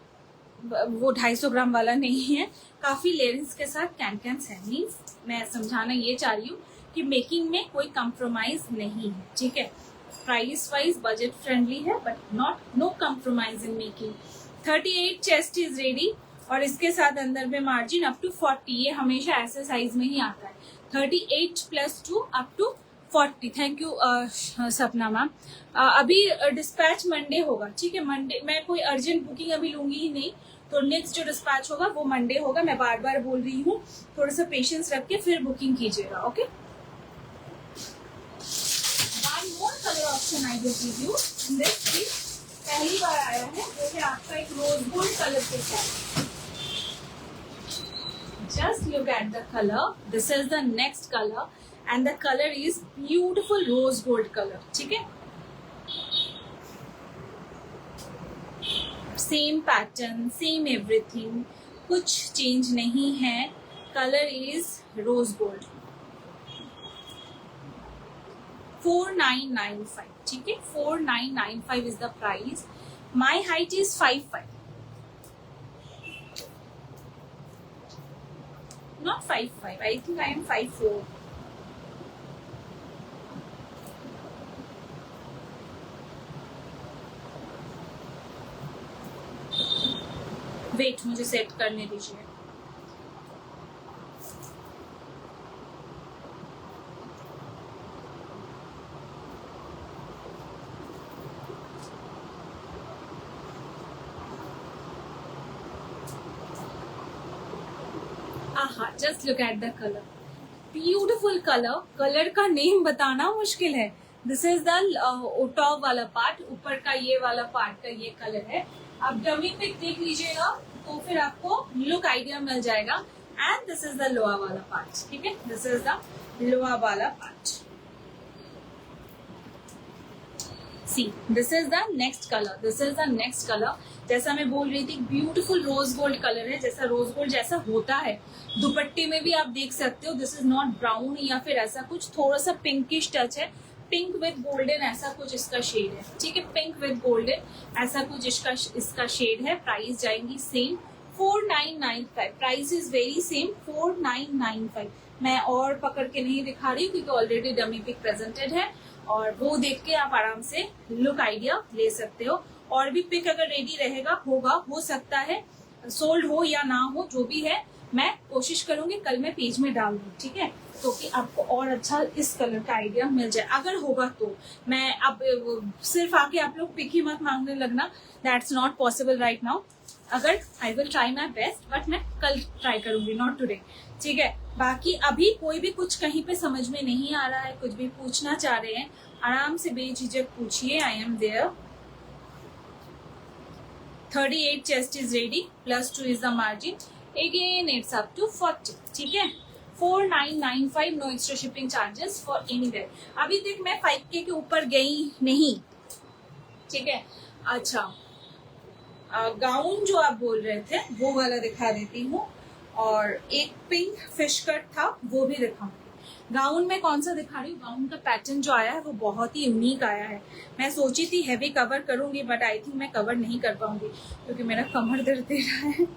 वो 250 ग्राम वाला नहीं है, काफी लेयरिंग्स के साथ कैन है। मीन्स मैं समझाना ये चाह रही हूँ कि मेकिंग में कोई कॉम्प्रोमाइज नहीं है, ठीक है। प्राइस वाइज बजट फ्रेंडली है, but no compromise in making. 38 chest is ready, और इसके साथ अंदर में मार्जिन अप टू 40, ये हमेशा ऐसे साइज में ही आता है, 38 + 2 अप टू 40। थैंक यू सपना मैम। अभी डिस्पैच मंडे होगा, ठीक है। मंडे मैं कोई अर्जेंट बुकिंग अभी लूंगी ही नहीं, तो नेक्स्ट जो डिस्पैच होगा वो मंडे होगा। मैं बार बार बोल रही हूँ, थोड़ा सा पेशेंस रख के फिर बुकिंग कीजिएगा, okay. One more colour option I will give you in this piece, पहली बार आया है, वो है आपका एक रोज गोल्ड कलर के साथ। look at the color. This is the next color and the color is beautiful rose gold color. ठीक है, सेम पैटर्न, सेम एवरीथिंग, कुछ चेंज नहीं है. Colour is rose gold. 4995. ठीक है, 4995 is the price. My height is 5'5", not 5'5". I think I am 5'4". Wait, मुझे set करने दीजिए. Just look at the colour, beautiful colour. Colour का नेम बताना मुश्किल है. दिस इज द टॉप वाला पार्ट, ऊपर का ये वाला पार्ट का ये कलर है. आप डमी पिक देख लीजिएगा तो फिर आपको लुक आइडिया मिल जाएगा. And this is the lower वाला पार्ट. ठीक है, दिस इज द लोअर वाला part. See, this is the next colour. This is the next colour. जैसा मैं बोल रही थी, ब्यूटीफुल रोज गोल्ड कलर है. जैसा रोज गोल्ड जैसा होता है दुपट्टे में भी आप देख सकते हो. दिस इज नॉट ब्राउन या फिर ऐसा कुछ, थोड़ा सा पिंकिश टच है. पिंक विद गोल्डन ऐसा कुछ इसका शेड है. ठीक है, पिंक विद गोल्डन ऐसा कुछ इसका शेड है. प्राइस जाएंगी same 4995. Price is very same 4995. मैं और पकड़ के नहीं दिखा रही हूँ क्योंकि ऑलरेडी डमी पिक प्रेजेंटेड है और वो देख के आप आराम से लुक आइडिया ले सकते हो. और भी पिक अगर रेडी रहेगा होगा, हो सकता है सोल्ड हो या ना हो, जो भी है मैं कोशिश करूंगी कल मैं पेज में डाल दूं. ठीक है, तो कि आपको और अच्छा इस कलर का आइडिया मिल जाए. अगर होगा तो मैं अब सिर्फ आके आप लोग पिक ही मत मांगने लगना. That's not possible right now. अगर I will try my best, but मैं कल ट्राई करूंगी, नॉट टुडे. ठीक है, बाकी अभी कोई भी कुछ कहीं पे समझ में नहीं आ रहा है, कुछ भी पूछना चाह रहे हैं, आराम से बेझिझक पूछिए. I am there. 38 chest is ready, +2 is the margin. Again it's up to 40. ठीक है, 4995, no extra shipping charges for anywhere. अभी तक मैं 5K के ऊपर गई नहीं. ठीक है, अच्छा गाउन जो आप बोल रहे थे वो वाला दिखा देती हूँ. और एक पिंक फिश कट था वो भी दिखाऊंगी. गाउन में कौन सा दिखा रही हूँ, गाउन का पैटर्न जो आया है वो बहुत ही यूनिक आया है. मैं सोची थी हैवी कवर करूंगी बट आई थिंक मैं कवर नहीं कर पाऊंगी क्योंकि मेरा कमर दर्द दे रहा है.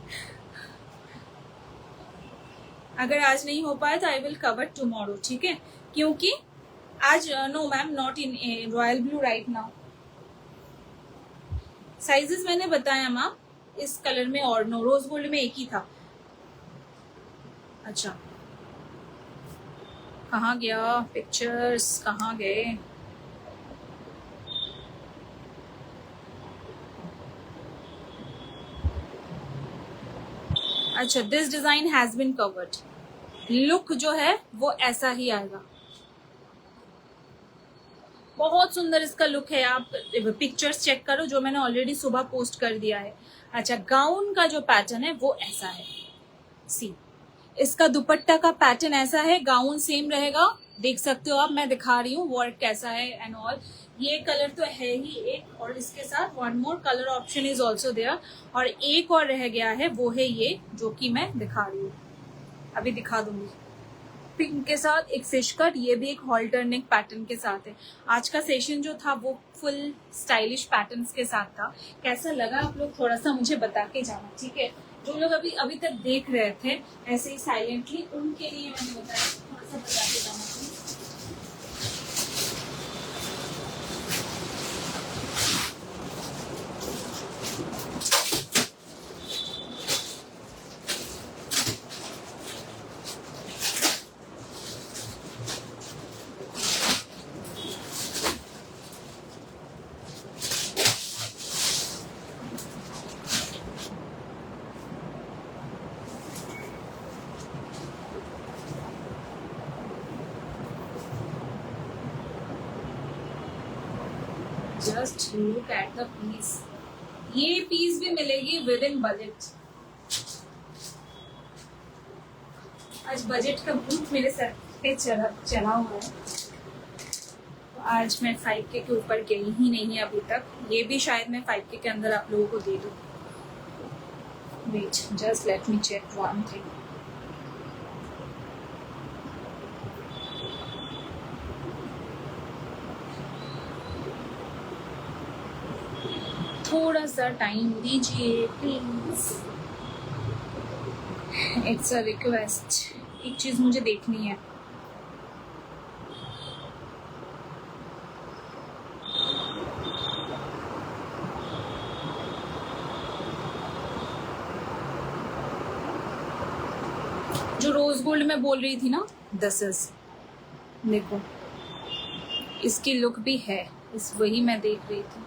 अगर आज नहीं हो पाया तो आई विल कवर टुमारो. ठीक है, क्योंकि आज no ma'am, not in royal blue right now. Sizes मैंने बताया मैम इस कलर में और नो रोज गोल्ड में एक ही था. अच्छा, कहाँ गया पिक्चर्स, कहाँ गए? अच्छा, this design has been covered. Look जो है वो ऐसा ही आएगा. बहुत सुंदर इसका लुक है. आप पिक्चर्स चेक करो जो मैंने ऑलरेडी सुबह पोस्ट कर दिया है. अच्छा, गाउन का जो पैटर्न है वो ऐसा है. सी, इसका दुपट्टा का पैटर्न ऐसा है. गाउन सेम रहेगा, देख सकते हो आप. मैं दिखा रही हूँ वर्क कैसा है एंड ऑल. ये कलर तो है ही एक, और इसके साथ one more colour option is also there. और एक और रह गया है, वो है ये जो कि मैं दिखा रही हूँ, अभी दिखा दूंगी. पिंक के साथ एक फिश कट, ये भी एक हॉल्टर नेक पैटर्न के साथ है. आज का सेशन जो था वो फुल स्टाइलिश पैटर्न्स के साथ था. कैसा लगा आप लोग थोड़ा सा मुझे बता के जाना. ठीक है, जो लोग अभी तक देख रहे थे ऐसे ही साइलेंटली, उनके लिए मैंने बताया, थोड़ा सा बता के जाना. Just look at the piece. ये पीस भी मिलेगी विद इन बजट. आज बजट का भूत मेरे सर पे चला हुआ है। तो आज मैं 5K के ऊपर गई ही नहीं अभी तक। ये भी शायद मैं 5K के अंदर आप लोगों को दे दूँ। Wait, just let me check one thing. थोड़ा सा टाइम दीजिए प्लीज, इट्स अ रिक्वेस्ट। एक चीज मुझे देखनी है। जो रोज गोल्ड में बोल रही थी ना, दिस इज, देखो इसकी लुक भी है, इस वही मैं देख रही थी।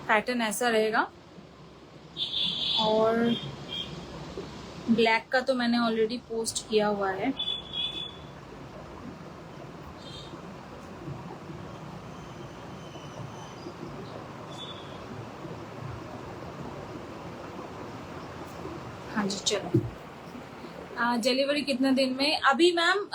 पैटर्न ऐसा रहेगा और ब्लैक का तो मैंने ऑलरेडी पोस्ट किया हुआ है। हाँ जी चलो। डिलीवरी कितने दिन में? अभी मैम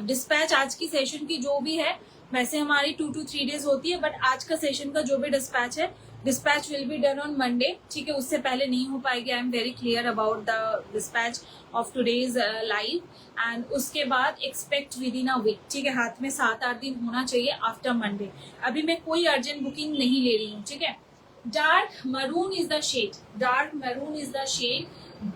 डिस्पैच आज की सेशन की जो भी है, वैसे हमारी 2 to 3 डेज होती है, बट आज का सेशन का जो भी डिस्पैच है, dispatch will be done on Monday. ठीक है, उससे पहले नहीं हो पाएगी। I am very clear about the dispatch of today's live. And उसके बाद expect within a week. ठीक है, हाथ में 7-8 दिन होना चाहिए आफ्टर मंडे। अभी मैं कोई अर्जेंट बुकिंग नहीं ले रही हूँ। ठीक है, dark maroon is the shade, dark maroon is the shade.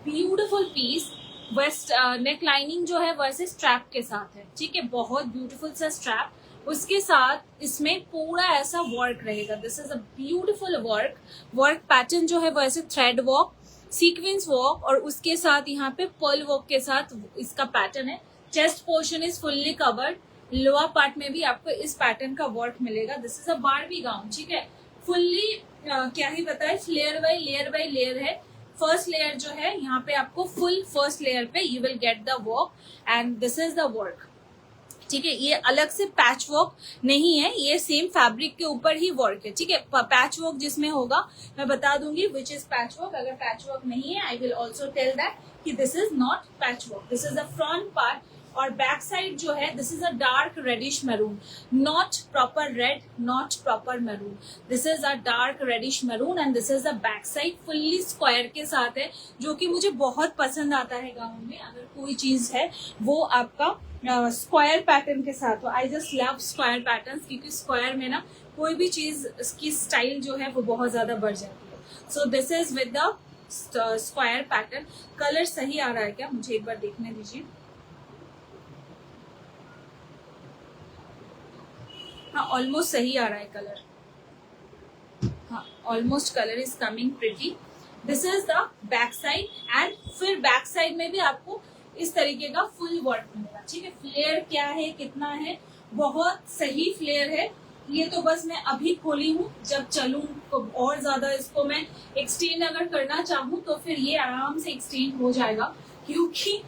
Beautiful piece. Waist neck lining जो है वैसे स्ट्रैप के साथ है। ठीक है, बहुत ब्यूटीफुल सा स्ट्रैप, उसके साथ इसमें पूरा ऐसा वर्क रहेगा। This is a beautiful work pattern जो है वैसे थ्रेड वर्क, सीक्वेंस वर्क, और उसके साथ यहाँ पे पर्ल वर्क के साथ इसका पैटर्न है। Chest portion is fully covered, lower part में भी आपको इस पैटर्न का वर्क मिलेगा। This is a Barbie gown. ठीक है, फुल्ली क्या ही बताए, लेयर बाय लेयर है। फर्स्ट लेयर जो है यहाँ पे आपको फुल फर्स्ट लेयर पे you will get the work and this is the work. ठीक है, ये अलग से पैच वर्क नहीं है, ये सेम फैब्रिक के ऊपर ही वर्क है। ठीक है, पैच वर्क जिसमें होगा मैं बता दूंगी विच इज पैच वर्क। अगर पैच वर्क नहीं है I will also tell that कि this is not patch work. This is the front part और बैक साइड जो है this is a dark reddish maroon, not proper red, not proper maroon. This is a dark reddish maroon and this is the back side fully square के साथ है, जो कि मुझे बहुत पसंद आता है गाउन में। अगर कोई चीज है वो आपका स्क्वायर पैटर्न के साथ हो। I just love square pattern, क्योंकि स्क्वायर में ना कोई भी चीज की स्टाइल जो है वो बहुत ज्यादा बढ़ जाती है। So this is with the square pattern. Colour सही आ रहा है क्या, मुझे एक बार देखने दीजिए। हाँ, ऑलमोस्ट सही आ रहा है कलर। हाँ, almost colour is coming pretty. This is the back side and फिर बैक साइड में भी आपको इस तरीके का फुल वर्क मिलेगा। ठीक है, फ्लेयर क्या है, कितना है, बहुत सही फ्लेयर है। ये तो बस मैं अभी खोली हूँ, जब चलूं तो और ज्यादा इसको मैं एक्सटेंड अगर करना चाहूँ तो फिर ये आराम से एक्सटेंड हो जाएगा, क्योंकि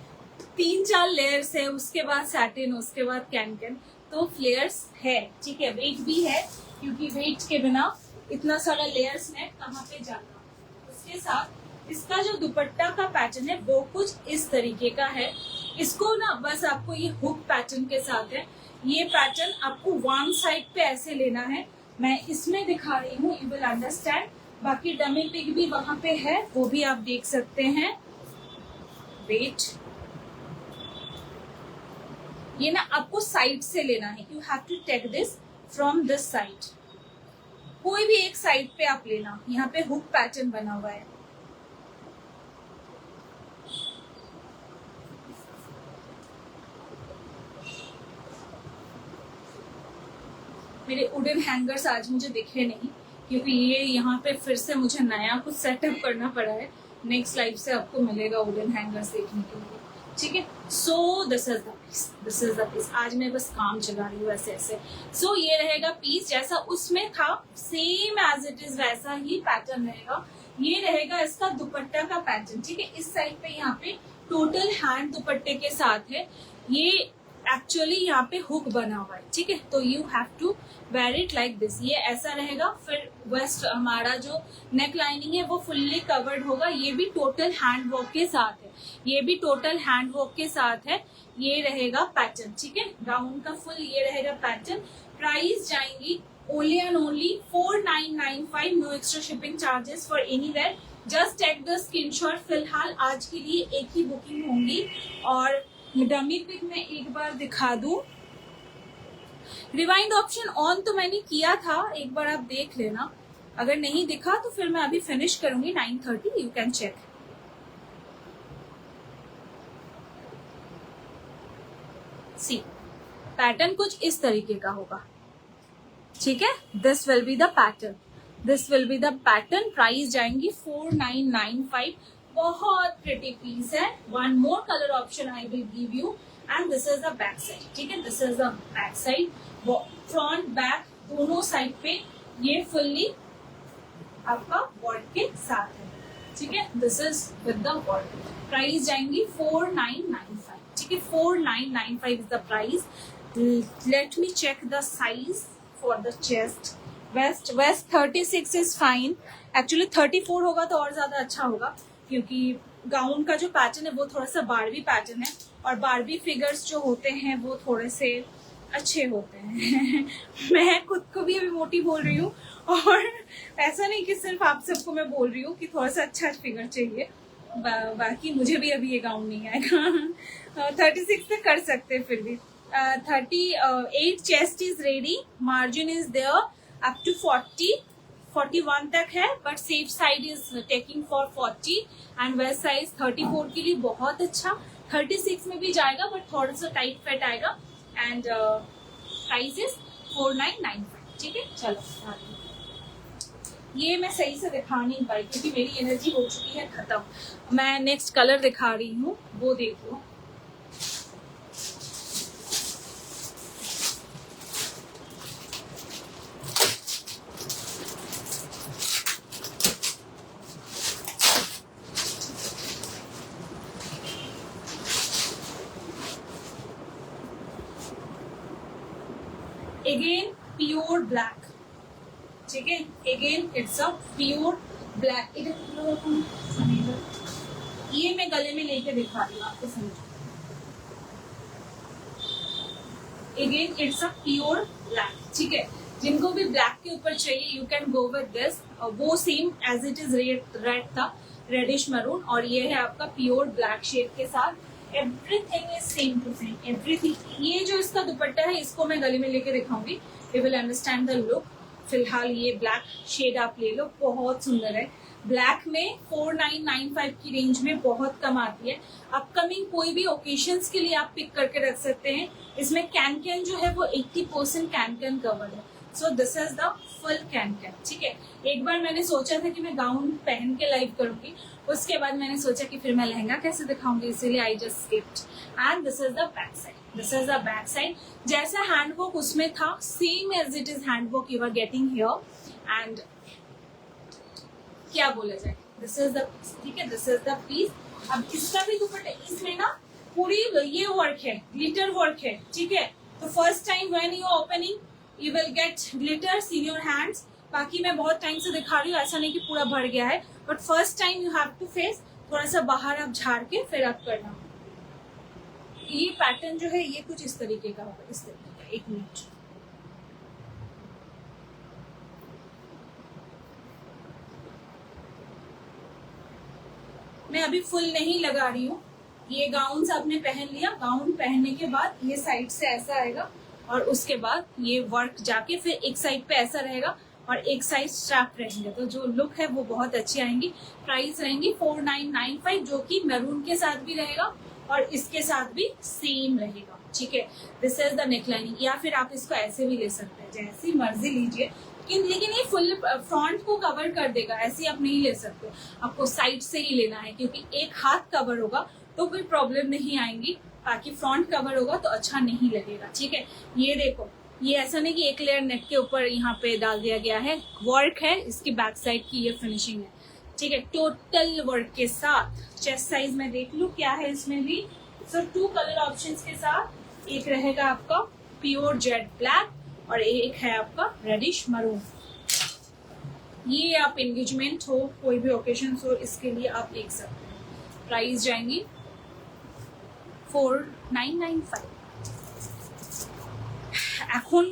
3-4 लेयर्स है, उसके बाद सैटिन, उसके बाद कैन, तो फ्लेयर्स है। ठीक है, वेट भी है, क्योंकि वेट के बिना इतना सारा लेयर्स में कहाँ पे जाना। उसके साथ इसका जो दुपट्टा का पैटर्न है वो कुछ इस तरीके का है। इसको ना बस आपको ये हुक पैटर्न के साथ है। ये पैटर्न आपको वन साइड पे ऐसे लेना है, मैं इसमें दिखा रही हूँ, यू विल अंडरस्टैंड। बाकी डमी पिग भी वहां पे है, वो भी आप देख सकते हैं। वेट, ये ना आपको साइड से लेना है, you have to take this from this side. कोई भी एक साइड पे आप लेना, यहाँ पे हुक पैटर्न बना हुआ है। मेरे वुडन हैंगर्स आज मुझे दिखे नहीं, क्योंकि ये यहाँ पे फिर से मुझे नया कुछ सेटअप करना पड़ा है। नेक्स्ट लाइव से आपको मिलेगा वुडन हैंगर्स देखने के लिए। ठीक है, so this is the piece, this is the piece. आज मैं बस काम चला रही हूँ ऐसे ऐसे। सो ये रहेगा पीस, जैसा उसमें था सेम एज इट इज वैसा ही पैटर्न रहेगा। ये रहेगा इसका दुपट्टा का पैटर्न। ठीक है, इस साइड पे यहाँ पे टोटल हैंड दुपट्टे के साथ है। ये एक्चुअली यहाँ पे हुक बना हुआ है, ठीक है। तो you have to wear it like this, ये ऐसा रहेगा। फिर वेस्ट हमारा जो नेक लाइनिंग है वो फुल्ली कवर्ड होगा। ये भी टोटल हैंड वर्क के साथ है, ये भी टोटल हैंड वर्क के साथ है। ये रहेगा पैटर्न, ठीक है। गाउन का फुल ये रहेगा पैटर्न। प्राइस जाएंगी only and only 4995, no extra shipping charges for anywhere. Just take the screenshot. फिलहाल आज के लिए एक ही बुकिंग होंगी। और डमी पिक में एक बार दिखा दूं, रिवाइंड ऑप्शन ऑन तो मैंने किया था, एक बार आप देख लेना। अगर नहीं दिखा तो फिर मैं अभी फिनिश करूंगी 9:30, you can check. See pattern कुछ इस तरीके का होगा, ठीक है। This will be the pattern, this will be the pattern. Price जाएंगी 4995। बहुत प्रिटी पीस है। One more colour option I will give you and this is the back side, ठीक है। This is the back side, front back दोनों side पे ये fully आपका work के साथ है, ठीक है। This is with the work. Price जाएंगी 4995, ठीक है। 4995 is the price. Let me check the size for the chest. Waist 36 is fine. Actually 34 होगा तो और ज्यादा अच्छा होगा, क्योंकि गाउन का जो पैटर्न है वो थोड़ा सा बारबी पैटर्न है, और बारबी फिगर्स जो होते हैं वो थोड़े से अच्छे होते हैं। मैं खुद को भी अभी मोटी बोल रही हूँ, और ऐसा नहीं कि सिर्फ आप सबको मैं बोल रही हूँ कि थोड़ा सा अच्छा फिगर चाहिए। बाकी मुझे भी अभी ये गाउन नहीं आएगा। 36 पे कर सकते हैं फिर भी। 38 chest is ready, margin is there up to 41 तक है, but safe side is taking for 40 and waist size 34 के लिए बहुत अच्छा। 36 में भी जाएगा बट थोड़ा सा टाइट फिट आएगा। एंड प्राइस इज 4995, ठीक है। चलो ये मैं सही से दिखा नहीं पाई क्योंकि मेरी एनर्जी हो चुकी है खत्म। मैं नेक्स्ट कलर दिखा रही हूँ, वो देख लो। अगेन प्योर ब्लैक, ठीक है। Again it's a pure black. ये मैं गले में लेके दिखा रही हूँ आपको, समझो। Again it's a pure black, ठीक है। जिनको भी ब्लैक के ऊपर चाहिए you can go with this. वो same as it is red था, रेडिश मरून, और ये है आपका प्योर ब्लैक शेड के साथ। Everything is same to same, everything. ये जो इसका दुपट्टा है इसको मैं गले में लेके दिखाऊंगी, you will understand the look. फिलहाल ये ब्लैक शेड आप ले लो, बहुत सुंदर है। ब्लैक में 4995 की रेंज में बहुत कम आती है। अपकमिंग कोई भी ओकेशंस के लिए आप पिक करके रख सकते हैं। इसमें कैन जो है वो 80% कैन कवर है। So this is the full can, ठीक है। एक बार मैंने सोचा था कि मैं गाउन पहन के लाइव करूंगी, उसके बाद मैंने सोचा कि फिर मैं लहंगा कैसे दिखाऊंगी, इसीलिए I just skipped. And this is the back side, this is the back side. जैसा हैंडवर्क उसमें था same as it is handwork you are getting here. And क्या बोला जाए, दिस इज द पीस, ठीक है। This is the piece. अब इसका भी दुपट्टा, इसमें ना पूरी ये वर्क है, ग्लिटर वर्क है, ठीक है। तो first time when you opening you will get glitters in your hands. बाकी मैं बहुत टाइम से दिखा रही हूँ, ऐसा नहीं कि पूरा भर गया है, but first time you have to face. थोड़ा सा बाहर आप झाड़ के फिर आप करना। ये पैटर्न जो है ये कुछ इस तरीके का होगा, इस तरीके का। एक मिनट, मैं अभी फुल नहीं लगा रही हूँ। ये गाउन आपने पहन लिया, गाउन पहनने के बाद ये साइड से ऐसा आएगा, और उसके बाद ये वर्क जाके फिर एक साइड पे ऐसा रहेगा और एक साइड स्ट्रैप रहेंगे, तो जो लुक है वो बहुत अच्छी आएंगी। प्राइस रहेंगी 4995, जो कि मैरून के साथ भी रहेगा और इसके साथ भी सेम रहेगा, ठीक है। This is the neck lining, या फिर आप इसको ऐसे भी ले सकते हैं, जैसी मर्जी लीजिए। लेकिन ये फुल फ्रंट को कवर कर देगा, ऐसे आप नहीं ले सकते, आपको साइड से ही लेना है, क्योंकि एक हाथ कवर होगा तो कोई प्रॉब्लम नहीं आएंगी, बाकी फ्रंट कवर होगा तो अच्छा नहीं लगेगा, ठीक है। ये देखो, ये ऐसा नहीं कि एक लेयर नेक के ऊपर यहाँ पे डाल दिया गया है, वर्क है, इसकी बैक साइड की ये फिनिशिंग है, ठीक है, टोटल वर्क के साथ। चेस्ट साइज में देख लू क्या है इसमें भी। सो 2 कलर ऑप्शंस के साथ एक रहेगा आपका प्योर जेट ब्लैक और एक है आपका रेडिश मरून। ये आप एंगेजमेंट हो, कोई भी ओकेजन हो, इसके लिए आप देख सकते हैं। प्राइस जाएंगी 4995। এখন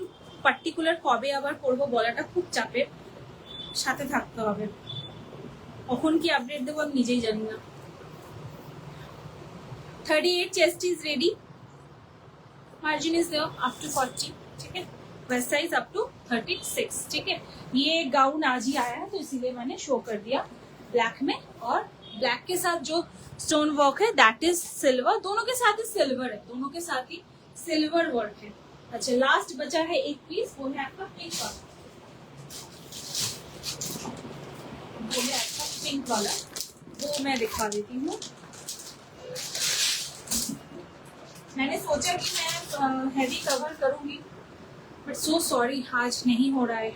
পার্টিকুলার কবে আবার করব বলাটা খুব চাপের, সাথে থাকতে হবে। কখন কি আপডেট দেবো আমি নিজেই জানি না। 38 chest is ready, margin is there up to 40, ठीक है। वेस्ट साइज अप टू 36, ठीक है। ये गाउन आज ही आया है तो इसीलिए मैंने शो कर दिया ब्लैक में, और ब्लैक के साथ जो स्टोन वर्क है दैट इज सिल्वर, दोनों के साथ ही सिल्वर है, दोनों के साथ ही सिल्वर वर्क है। अच्छा, लास्ट बचा है एक पीस, वो है आपका पिंक वाला, वो है आपका पिंक वाला, वो मैं दिखा देती हूँ। मैंने सोचा कि मैं हैवी कवर करूंगी, बट सो सॉरी आज नहीं हो रहा है।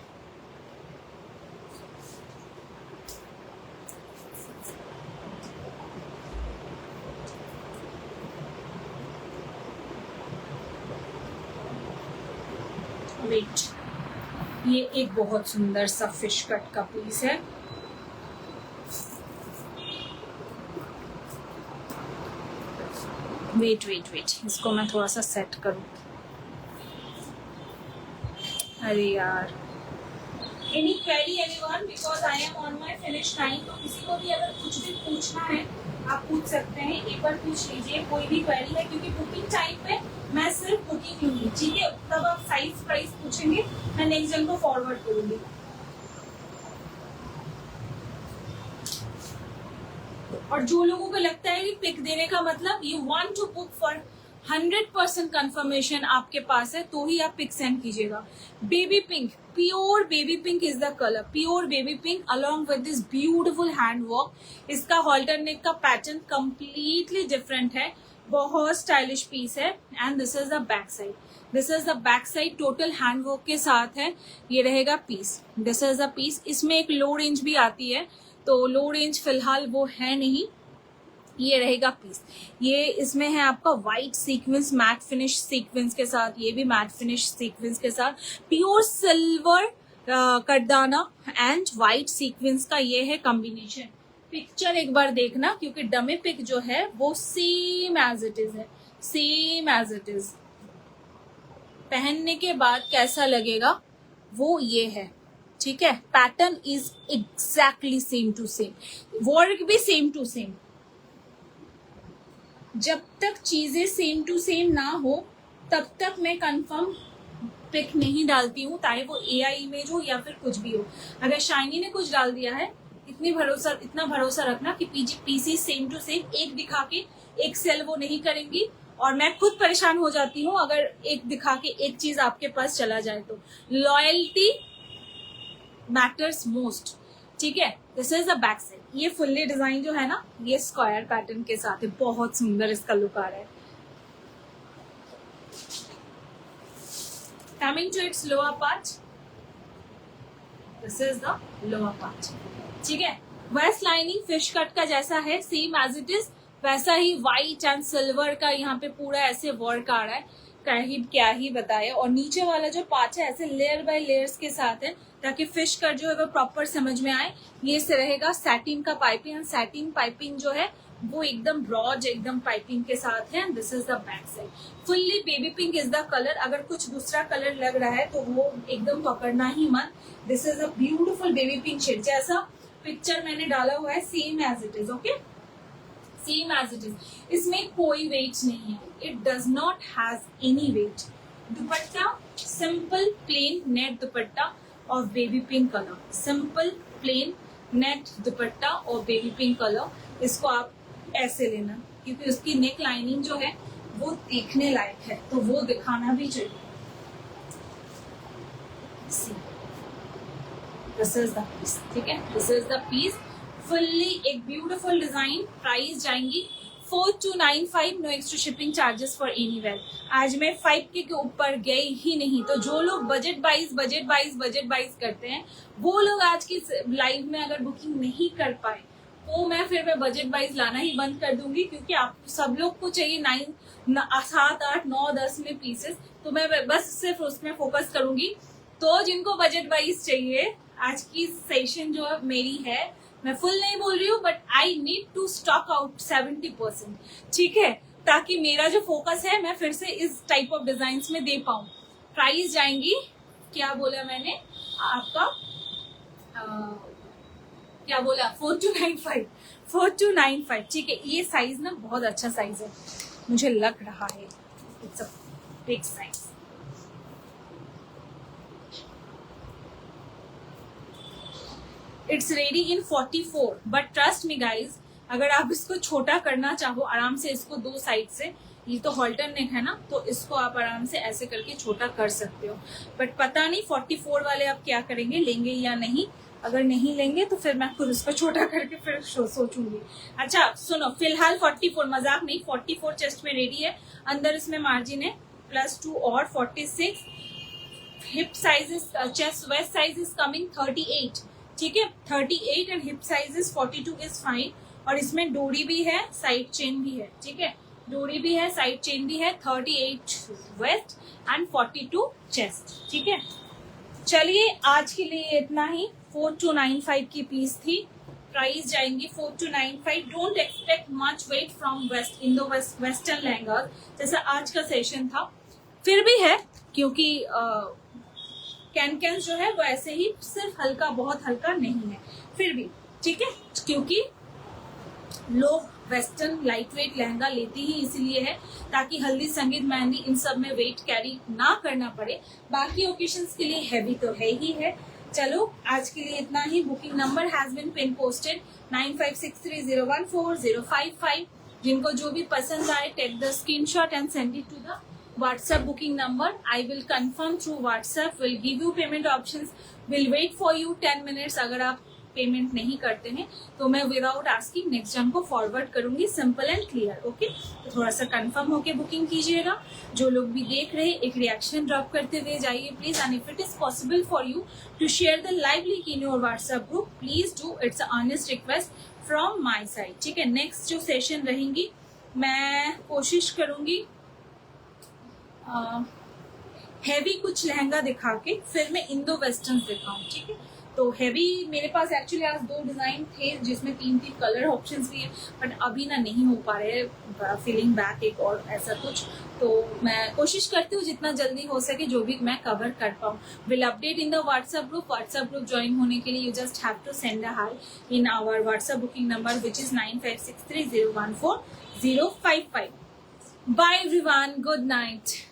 वेट, ये एक बहुत सुंदर सा फिश कट का पीस है। वेट वेट वेट, इसको मैं थोड़ा सा सेट करूं। अरे यार, any query anyone, because I am on my finish time. तो किसी को भी अगर कुछ भी पूछना है आप पूछ सकते हैं, एक बार पूछ लीजिए कोई भी क्वेरी है, क्योंकि बुकिंग टाइम पे मैं सिर्फ बुकिंग लूंगी, ठीक है। तब आप साइज प्राइस पूछेंगे, मैं नेक्स्ट जन को फॉरवर्ड करूंगी। और जो लोगों को लगता है कि पिक देने का मतलब you want to book for 100% confirmation आपके पास है तो ही आप पिक सेंड कीजिएगा। Baby pink, pure baby pink is the colour, pure baby pink along with this beautiful hand work. इसका हॉल्टर नेक का पैटर्न कंप्लीटली डिफरेंट है, बहुत स्टाइलिश पीस है। And this is the back side, this is the back side total hand work के साथ है। ये रहेगा piece, this is the piece. इसमें एक लो रेंज भी आती है, तो लो रेंज फिलहाल वो है नहीं। ये रहेगा पीस। ये इसमें है आपका white sequence, matte finish sequence के साथ, ये भी मैट फिनिश सीक्वेंस के साथ, प्योर सिल्वर कटदाना एंड व्हाइट सीक्वेंस का ये है कॉम्बिनेशन। पिक्चर एक बार देखना, क्योंकि डमी पिक जो है वो सेम एज इट इज है, सेम एज इट इज। पहनने के बाद कैसा लगेगा वो ये है, ठीक है। Pattern is exactly same to same, work भी सेम टू सेम। जब तक चीजें सेम टू सेम ना हो तब तक मैं कंफर्म पिक नहीं डालती हूँ, चाहे वो AI इमेज हो या फिर कुछ भी हो। अगर शाइनी ने कुछ डाल दिया है, इतना भरोसा रखना कि पीसी सेम टू सेम, एक दिखा के एक सेल वो नहीं करेंगी। और मैं खुद परेशान हो जाती हूँ अगर एक दिखा के एक चीज आपके पास चला जाए तो। लॉयल्टी मैटर्स मोस्ट, ठीक है। This is the back side. ये फुल्ली डिजाइन जो है ना, ये स्क्वायर पैटर्न के साथ है, बहुत सुंदर इसका लुक आ रहा है। Coming to it's lower part, this is the lower part, ठीक है। वेस्ट लाइनिंग फिश कट का जैसा है, सेम एज इट इज वैसा ही व्हाइट एंड सिल्वर का यहाँ पे पूरा ऐसे वर्क आ रहा है, क्या ही बताया। और नीचे वाला जो पार्ट है ऐसे लेयर बाय लेयर्स के साथ है, ताकि फिश कट जो है वो प्रॉपर समझ में आए। ये से रहेगा सैटिन का पाइपिंग, एंड सैटिन पाइपिंग जो है वो एकदम ब्रॉड एकदम पाइपिंग के साथ है। This is the back side. Fully baby pink is the colour, अगर कुछ दूसरा कलर लग रहा है तो वो एकदम पकड़ना ही मत। This is a beautiful baby pink shade, जैसा पिक्चर मैंने डाला हुआ है same as it is, okay, same as it is. इसमें कोई वेट नहीं है, it does not has any weight. Dupatta simple plain net dupatta और baby pink colour, simple plain net dupatta और बेबी पिंक कलर। इसको आप ऐसे लेना, क्योंकि उसकी नेक लाइनिंग जो है वो देखने लायक है, तो वो दिखाना भी चाहिए। दिस इज द पीस, ठीक है, this is the piece. Fully एक ब्यूटीफुल डिजाइन। प्राइस जाएंगी 4295, no extra shipping charges for anywhere. आज मैं 5K के ऊपर गई ही नहीं, तो जो लोग बजट वाइज करते हैं वो लोग आज की लाइव में अगर बुकिंग नहीं कर पाए वो मैं बजट वाइज लाना ही बंद कर दूंगी, क्योंकि आप सब लोग को चाहिए 7, 8, 9, 10 में पीसेस, तो मैं बस सिर्फ उसमें फोकस करूंगी। तो जिनको बजट वाइज चाहिए, आज की सेशन जो मेरी है, मैं फुल नहीं बोल रही हूँ, but I need to stock out 70%, ठीक है, ताकि मेरा जो फोकस है मैं फिर से इस टाइप ऑफ डिजाइन में दे पाऊं। प्राइस जाएंगी, क्या बोला मैंने आपका, क्या बोला, 4295, ठीक है। ये साइज ना बहुत अच्छा साइज है, मुझे लग रहा है it's a big size. It's ready in 44, but trust me guys, अगर आप इसको छोटा करना चाहो आराम से, इसको 2 साइड से, ये तो हॉल्टर नेक है ना, तो इसको आप आराम से ऐसे करके छोटा कर सकते हो। बट पता नहीं 44 वाले आप क्या करेंगे, लेंगे या नहीं। अगर नहीं लेंगे तो फिर मैं खुद इसको छोटा करके फिर सोचूंगी। अच्छा सुनो, फिलहाल 44, मजाक नहीं, 44 चेस्ट में रेडी है। अंदर इसमें मार्जिन है +2 और 46। Hip size is, chest waste size is coming 38, ठीक है, 38 and hip size is 42 is fine. और इसमें डोरी भी है, साइड चेन भी है, ठीक है, डोरी भी है, साइड चेन भी है। 38 वेस्ट एंड 42 चेस्ट, ठीक है। चलिए आज के लिए इतना ही। 4295 की पीस थी, प्राइस जाएंगी 4295। Don't expect much weight from west, Indo western lehenga जैसा आज का सेशन था, फिर भी है, क्योंकि कैन जो है वो ऐसे ही सिर्फ हल्का, बहुत हल्का नहीं है, फिर भी ठीक है, क्योंकि लोग वेस्टर्न लाइट वेट लहंगा लेते ही इसीलिए है ताकि हल्दी, संगीत, मेहंदी इन सब में वेट कैरी ना करना पड़े। बाकी ओकेशंस के लिए हैवी तो है ही है। चलो आज के लिए इतना ही। Booking number has been pin posted 9563014055। जिनको जो भी पसंद आए, take the screenshot and send it to the WhatsApp booking number. I will confirm through WhatsApp. Will give you payment options. Will wait for you 10 minutes. अगर आप payment नहीं करते हैं तो मैं विदाउट आस्किंग नेक्स्ट जन को फॉरवर्ड करूंगी, सिंपल एंड क्लियर। ओके, तो थोड़ा सा कंफर्म होके बुकिंग कीजिएगा। जो लोग भी देख रहे हैं, एक रिएक्शन ड्रॉप करते हुए जाइए please. And if it is possible for you to share the live link in your WhatsApp group, please do. It's honest request from my side, ठीक है। नेक्स्ट जो सेशन रहेंगी, मैं कोशिश करूंगी हैवी कुछ लहंगा दिखा के फिर मैं इंडो वेस्टर्न दिखाऊं, ठीक है। तो हैवी मेरे पास एक्चुअली आज 2 डिजाइन थे जिसमें 3 कलर ऑप्शंस भी है, बट अभी ना नहीं हो पा रहे, फीलिंग बैक एक और ऐसा कुछ। तो मैं कोशिश करती हूँ जितना जल्दी हो सके जो भी मैं कवर कर पाऊँ। Will update in the WhatsApp group join होने के लिए you just have to send a hi in our WhatsApp booking number which is 9563014055। Bye everyone, good night.